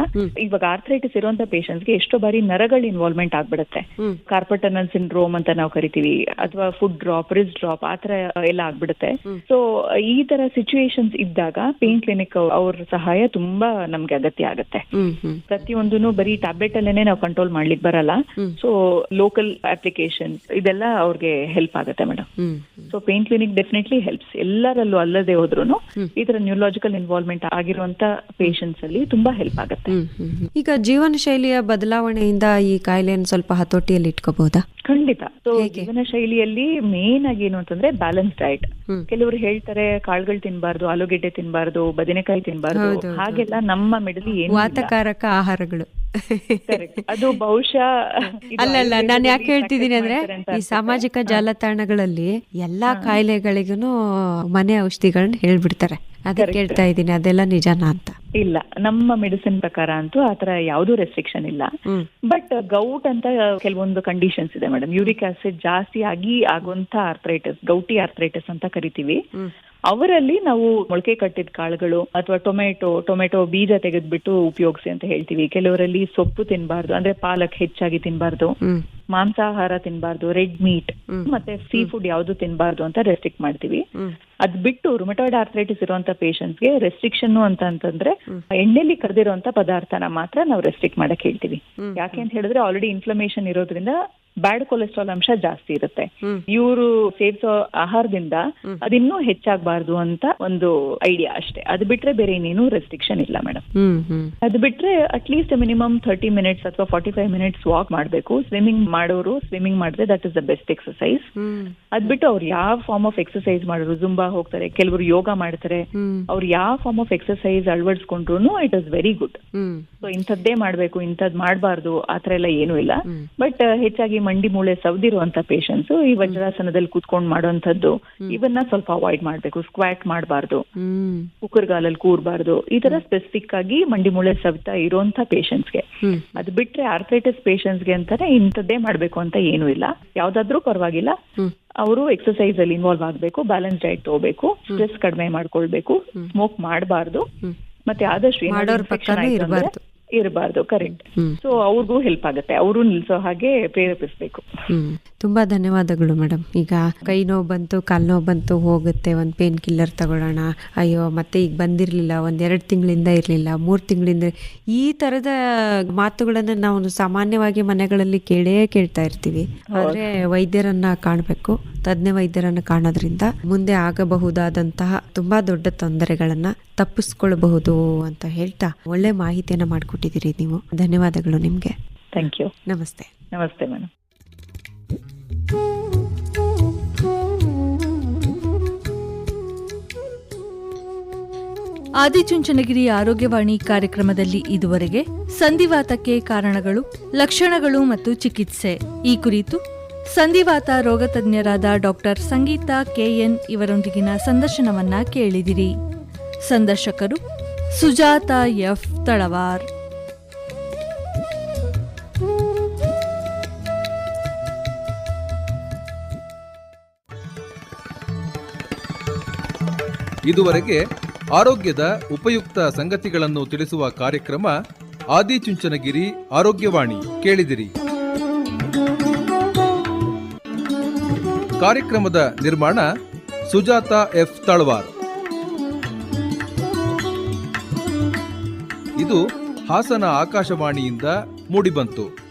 ಇವಾಗ ಆರ್ಥ್ರೈಟಿಸ್ ಇರುವಂತ ಪೇಷಂಟ್ಸ್ ಗೆ ಎಷ್ಟೋ ಬಾರಿ ನರಗಳ ಇನ್ವಾಲ್ವ್ಮೆಂಟ್ ಆಗ್ಬಿಡುತ್ತೆ. ಕಾರ್ಪಲ್ ಸಿಂಡ್ರೋಮ್ ಅಂತ ನಾವು ಕರಿತೀವಿ, ಅಥವಾ ಫುಡ್ ಡ್ರಾಪ್, ರಿಸ್ ಡ್ರಾಪ್, ಆತರ ಎಲ್ಲ ಆಗ್ಬಿಡುತ್ತೆ. ಸೊ ಈ ತರ ಸಿಚುವೇಶನ್ಸ್ ಇದ್ದಾಗ ಪೇನ್ ಕ್ಲಿನಿಕ್ ಅವ್ರ ಸಹಾಯ ತುಂಬಾ ನಮ್ಗೆ ಅಗತ್ಯ ಆಗುತ್ತೆ. ಪ್ರತಿಯೊಂದೂ ಬರೀ ಟ್ಯಾಬ್ಲೆಟ್ ಅಲ್ಲೇನೆ ನಾವು ಕಂಟ್ರೋಲ್ ಮಾಡ್ಲಿಕ್ಕೆ ಬರಲ್ಲ. ಸೊ ಲೋಕಲ್ ಅಪ್ಲಿಕೇಶನ್ ಇದೆಲ್ಲ ಅವ್ರಿಗೆ ಹೆಲ್ಪ್ ಆಗುತ್ತೆ madam. So pain clinic definitely helps. ಎಲ್ಲರಲ್ಲೂ ಅಲ್ಲದೆ ಹೋದ್ರೂ ಈ ತರ ನ್ಯೂರಲಾಜಿಕಲ್ ಇನ್ವಾಲ್ವ್ಮೆಂಟ್ ಆಗಿರುವಂತ ಪೇಷಂಟ್ಸ್ ಅಲ್ಲಿ ತುಂಬಾ ಹೆಲ್ಪ್ ಆಗುತ್ತೆ. ಈಗ ಜೀವನ ಶೈಲಿಯ ಬದಲಾವಣೆಯಿಂದ ಈ ಕಾಯಿಲೆಯನ್ನು ಸ್ವಲ್ಪ ಹತೋಟಿಯಲ್ಲಿ ಇಟ್ಕೋಬಹುದಾ? ಖಂಡಿತ. ಸೊ ಜೀವನ ಶೈಲಿಯಲ್ಲಿ ಮೇನ್ ಆಗಿ ಏನು ಅಂತಂದ್ರೆ ಬ್ಯಾಲೆನ್ಸ್ ಡಯಟ್. ಕೆಲವರು ಹೇಳ್ತಾರೆ ಕಾಳುಗಳು ತಿನ್ಬಾರ್ದು, ಆಲೂಗೆಡ್ಡೆ ತಿನ್ಬಾರ್ದು, ಬದನೆಕಾಯಿ ತಿನ್ಬಾರ್ದು, ಹಾಗೆಲ್ಲ ನಮ್ಮ ಮೆಡಲಿ ಏನು ವಾತಕಾರಕ ಆಹಾರಗಳು. ಅದು ಬಹುಶಃ ಅಲ್ಲಲ್ಲ, ನಾನು ಯಾಕೆ ಹೇಳ್ತಿದ್ದೀನಿ ಅಂದ್ರೆ ಈ ಸಾಮಾಜಿಕ ಜಾಲತಾಣಗಳಲ್ಲಿ ಎಲ್ಲಾ ಕಾಯಿಲೆಗಳಿಗೂ ಮನೆ ಔಷಧಿಗಳನ್ನ ಹೇಳ್ಬಿಡ್ತಾರೆ. ಅದಕ್ಕೆ ಕೇಳ್ತಾ ಇದ್ದೀನಿ, ಅದೆಲ್ಲ ನಿಜಾನಾ ಅಂತ. ಇಲ್ಲ, ನಮ್ಮ ಮೆಡಿಸಿನ್ ಪ್ರಕಾರ ಅಂತೂ ಆತರ ಯಾವ್ದು ರೆಸ್ಟ್ರಿಕ್ಷನ್ ಇಲ್ಲ. ಬಟ್ ಗೌಟ್ ಅಂತ ಕೆಲವೊಂದು ಕಂಡೀಷನ್ಸ್ ಇದೆ ಮೇಡಮ್. ಯೂರಿಕ್ ಆಸಿಡ್ ಜಾಸ್ತಿ ಆಗಿ ಆಗುವಂತ ಆರ್ಥ್ರೈಟಿಸ್, ಗೌಟಿ ಆರ್ಥ್ರೈಟಿಸ್ ಅಂತ ಕರಿತೀವಿ. ಅವರಲ್ಲಿ ನಾವು ಮೊಳಕೆ ಕಟ್ಟಿದ ಕಾಳುಗಳು ಅಥವಾ ಟೊಮೆಟೊ ಬೀಜ ತೆಗೆದ್ಬಿಟ್ಟು ಉಪಯೋಗಿಸಿ ಅಂತ ಹೇಳ್ತೀವಿ. ಕೆಲವರಲ್ಲಿ ಸೊಪ್ಪು ತಿನ್ಬಾರ್ದು, ಅಂದ್ರೆ ಪಾಲಕ್ ಹೆಚ್ಚಾಗಿ ತಿನ್ಬಾರ್ದು, ಮಾಂಸಾಹಾರ ತಿನ್ಬಾರ್ದು, ರೆಡ್ ಮೀಟ್ ಮತ್ತೆ ಸೀ ಫುಡ್ ಯಾವ್ದು ತಿನ್ಬಾರ್ದು ಅಂತ ರೆಸ್ಟ್ರಿಕ್ಟ್ ಮಾಡ್ತೀವಿ. ಅದ್ ಬಿಟ್ಟು ರುಮಟಾಯ್ಡ್ ಆರ್ಥ್ರೈಟಿಸ್ ಇರುವಂತ ಪೇಷಂಟ್ಸ್ ಗೆ ರೆಸ್ಟ್ರಿಕ್ಷನ್ ಅಂತಂದ್ರೆ ಎಣ್ಣೆಲಿ ಕರೆದಿರುವಂತ ಪದಾರ್ಥನ ಮಾತ್ರ ನಾವು ರೆಸ್ಟ್ರಿಕ್ಟ್ ಮಾಡಕ್ ಹೇಳ್ತೀವಿ. ಯಾಕೆ ಅಂತ ಹೇಳಿದ್ರೆ ಆಲ್ರೆಡಿ ಇನ್ಫ್ಲಮೇಷನ್ ಇರೋದ್ರಿಂದ ಬ್ಯಾಡ್ ಕೊಲೆಸ್ಟ್ರಾಲ್ ಅಂಶ ಜಾಸ್ತಿ ಇರುತ್ತೆ. ಇವರು ಸೇವಿಸೋ ಆಹಾರದಿಂದ ಅದಿನ್ನೂ ಹೆಚ್ಚಾಗಬಾರ್ದು ಅಂತ ಒಂದು ಐಡಿಯಾ ಅಷ್ಟೇ. ಅದು ಬಿಟ್ರೆ ಬೇರೆ ಇನ್ನೇನು ರೆಸ್ಟ್ರಿಕ್ಷನ್ ಇಲ್ಲ ಮೇಡಮ್. ಅದು ಬಿಟ್ರೆ ಅಟ್ಲೀಸ್ಟ್ ಮಿನಿಮಮ್ 30 ಮಿನಿಟ್ಸ್ ಅಥವಾ 45 ಮಿನಿಟ್ಸ್ ವಾಕ್ ಮಾಡಬೇಕು. ಸ್ವಿಮ್ಮಿಂಗ್ ಮಾಡೋರು ಸ್ವಿಮ್ಮಿಂಗ್ ಮಾಡಿದ್ರೆ that is the best exercise. ಅದ್ ಬಿಟ್ಟು ಅವ್ರು ಯಾವ ಫಾರ್ಮ್ ಆಫ್ ಎಕ್ಸರ್ಸೈಸ್ ಮಾಡೋರು, ಜುಂಬಾ ಹೋಗ್ತಾರೆ, ಕೆಲವರು ಯೋಗ ಮಾಡ್ತಾರೆ, ಅವ್ರು ಯಾವ ಫಾರ್ಮ್ ಆಫ್ ಎಕ್ಸರ್ಸೈಸ್ ಅಳವಡಿಸ್ಕೊಂಡ್ರು it is very good. So ಇಂಥದ್ದೇ ಮಾಡ್ಬೇಕು, ಇಂಥದ್ ಮಾಡಬಾರ್ದು ಆತರ ಎಲ್ಲ ಏನೂ ಇಲ್ಲ. ಬಟ್ ಹೆಚ್ಚಾಗಿ ಮಂಡಿ ಮೂಳೆ ಸವದಿರುವಂತ ಪೇಷಂಟ್ಸ್ ಈ ವಜ್ರಾಸನದಲ್ಲಿ ಕೂತ್ಕೊಂಡು ಮಾಡುವಂತದ್ದು ಇವನ್ನ ಸ್ವಲ್ಪ ಅವಾಯ್ಡ್ ಮಾಡ್ಬೇಕು. ಸ್ಕ್ವಾಟ್ ಮಾಡಬಾರ್ದು, ಕುಕ್ಕರ್ಗಾಲಲ್ಲಿ ಕೂರ್ಬಾರ್ದು, ಈ ತರ ಸ್ಪೆಸಿಫಿಕ್ ಆಗಿ ಮಂಡಿ ಮೂಳೆ ಸವಿತಾ ಇರುವಂತ ಪೇಷಂಟ್ಸ್ಗೆ. ಅದ್ ಬಿಟ್ರೆ ಆರ್ಥ್ರೈಟಿಸ್ ಪೇಷಂಟ್ಸ್ಗೆ ಅಂತಾನೆ ಇಂಥದ್ದೇ ಮಾಡ್ಬೇಕು ಅಂತ ಏನೂ ಇಲ್ಲ. ಯಾವ್ದಾದ್ರೂ ಪರವಾಗಿಲ್ಲ, ಅವರು ಎಕ್ಸರ್ಸೈಸ್ ಅಲ್ಲಿ ಇನ್ವಾಲ್ವ್ ಆಗ್ಬೇಕು, ಬ್ಯಾಲೆನ್ಸ್ ಡಯಟ್ ತಗೋಬೇಕು, ಸ್ಟ್ರೆಸ್ ಕಡಿಮೆ ಮಾಡ್ಕೊಳ್ಬೇಕು, ಸ್ಮೋಕ್ ಮಾಡಬಾರ್ದು, ಮತ್ತೆ ಆದಷ್ಟು ಇರಬಾರ್ದು. ಕರೆಕ್ಟ್. ಸೊ ಅವ್ರಿಗೂ ಹೆಲ್ಪ್ ಆಗುತ್ತೆ, ಅವರು ನಿಲ್ಸೋ ಹಾಗೆ ಪ್ರೇರೇಪಿಸ್ಬೇಕು. ತುಂಬಾ ಧನ್ಯವಾದಗಳು ಮೇಡಮ್. ಈಗ ಕೈ ನೋವು ಬಂತು, ಕಾಲ್ ನೋವು ಬಂತು, ಹೋಗುತ್ತೆ, ಒಂದ್ ಪೇನ್ ಕಿಲ್ಲರ್ ತಗೊಳ್ಳೋಣ, ಅಯ್ಯೋ ಮತ್ತೆ ಈಗ ಬಂದಿರ್ಲಿಲ್ಲ, 1-2 ತಿಂಗಳಿಂದ ಇರ್ಲಿಲ್ಲ, 3 ತಿಂಗಳಿಂದ, ಈ ತರದ ಮಾತುಗಳನ್ನ ನಾವು ಸಾಮಾನ್ಯವಾಗಿ ಮನೆಗಳಲ್ಲಿ ಕೇಳ್ತಾ ಇರ್ತೀವಿ. ಆದ್ರೆ ವೈದ್ಯರನ್ನ ಕಾಣ್ಬೇಕು. ತಜ್ಞ ವೈದ್ಯರನ್ನ ಕಾಣೋದ್ರಿಂದ ಮುಂದೆ ಆಗಬಹುದಾದಂತಹ ತುಂಬಾ ದೊಡ್ಡ ತೊಂದರೆಗಳನ್ನ ತಪ್ಪಿಸ್ಕೊಳ್ಬಹುದು ಅಂತ ಹೇಳ್ತಾ ಒಳ್ಳೆ ಮಾಹಿತಿಯನ್ನ ಮಾಡ್ಕೊಟ್ಟಿದ್ದೀರಿ ನೀವು. ಧನ್ಯವಾದಗಳು ನಿಮ್ಗೆ. Thank you. ನಮಸ್ತೆ. ನಮಸ್ತೆ ಮೇಡಮ್. ಆದಿಚುಂಚನಗಿರಿ ಆರೋಗ್ಯವಾಣಿ ಕಾರ್ಯಕ್ರಮದಲ್ಲಿ ಇದುವರೆಗೆ ಸಂಧಿವಾತಕ್ಕೆ ಕಾರಣಗಳು, ಲಕ್ಷಣಗಳು ಮತ್ತು ಚಿಕಿತ್ಸೆ ಈ ಕುರಿತು ಸಂಧಿವಾತ ರೋಗ ತಜ್ಞರಾದ ಡಾಕ್ಟರ್ ಸಂಗೀತಾ ಕೆಎನ್ ಇವರೊಂದಿಗಿನ ಸಂದರ್ಶನವನ್ನ ಕೇಳಿದಿರಿ. ಸಂದರ್ಶಕರು ಸುಜಾತ ಎಫ್ ತಳವಾರ್. ಇದುವರೆಗೆ ಆರೋಗ್ಯದ ಉಪಯುಕ್ತ ಸಂಗತಿಗಳನ್ನು ತಿಳಿಸುವ ಕಾರ್ಯಕ್ರಮ ಆದಿಚುಂಚನಗಿರಿ ಆರೋಗ್ಯವಾಣಿ ಕೇಳಿದಿರಿ. ಕಾರ್ಯಕ್ರಮದ ನಿರ್ಮಾಣ ಸುಜಾತ ಎಫ್ ತಳವಾರ್. ಇದು ಹಾಸನ ಆಕಾಶವಾಣಿಯಿಂದ ಮೂಡಿಬಂತು.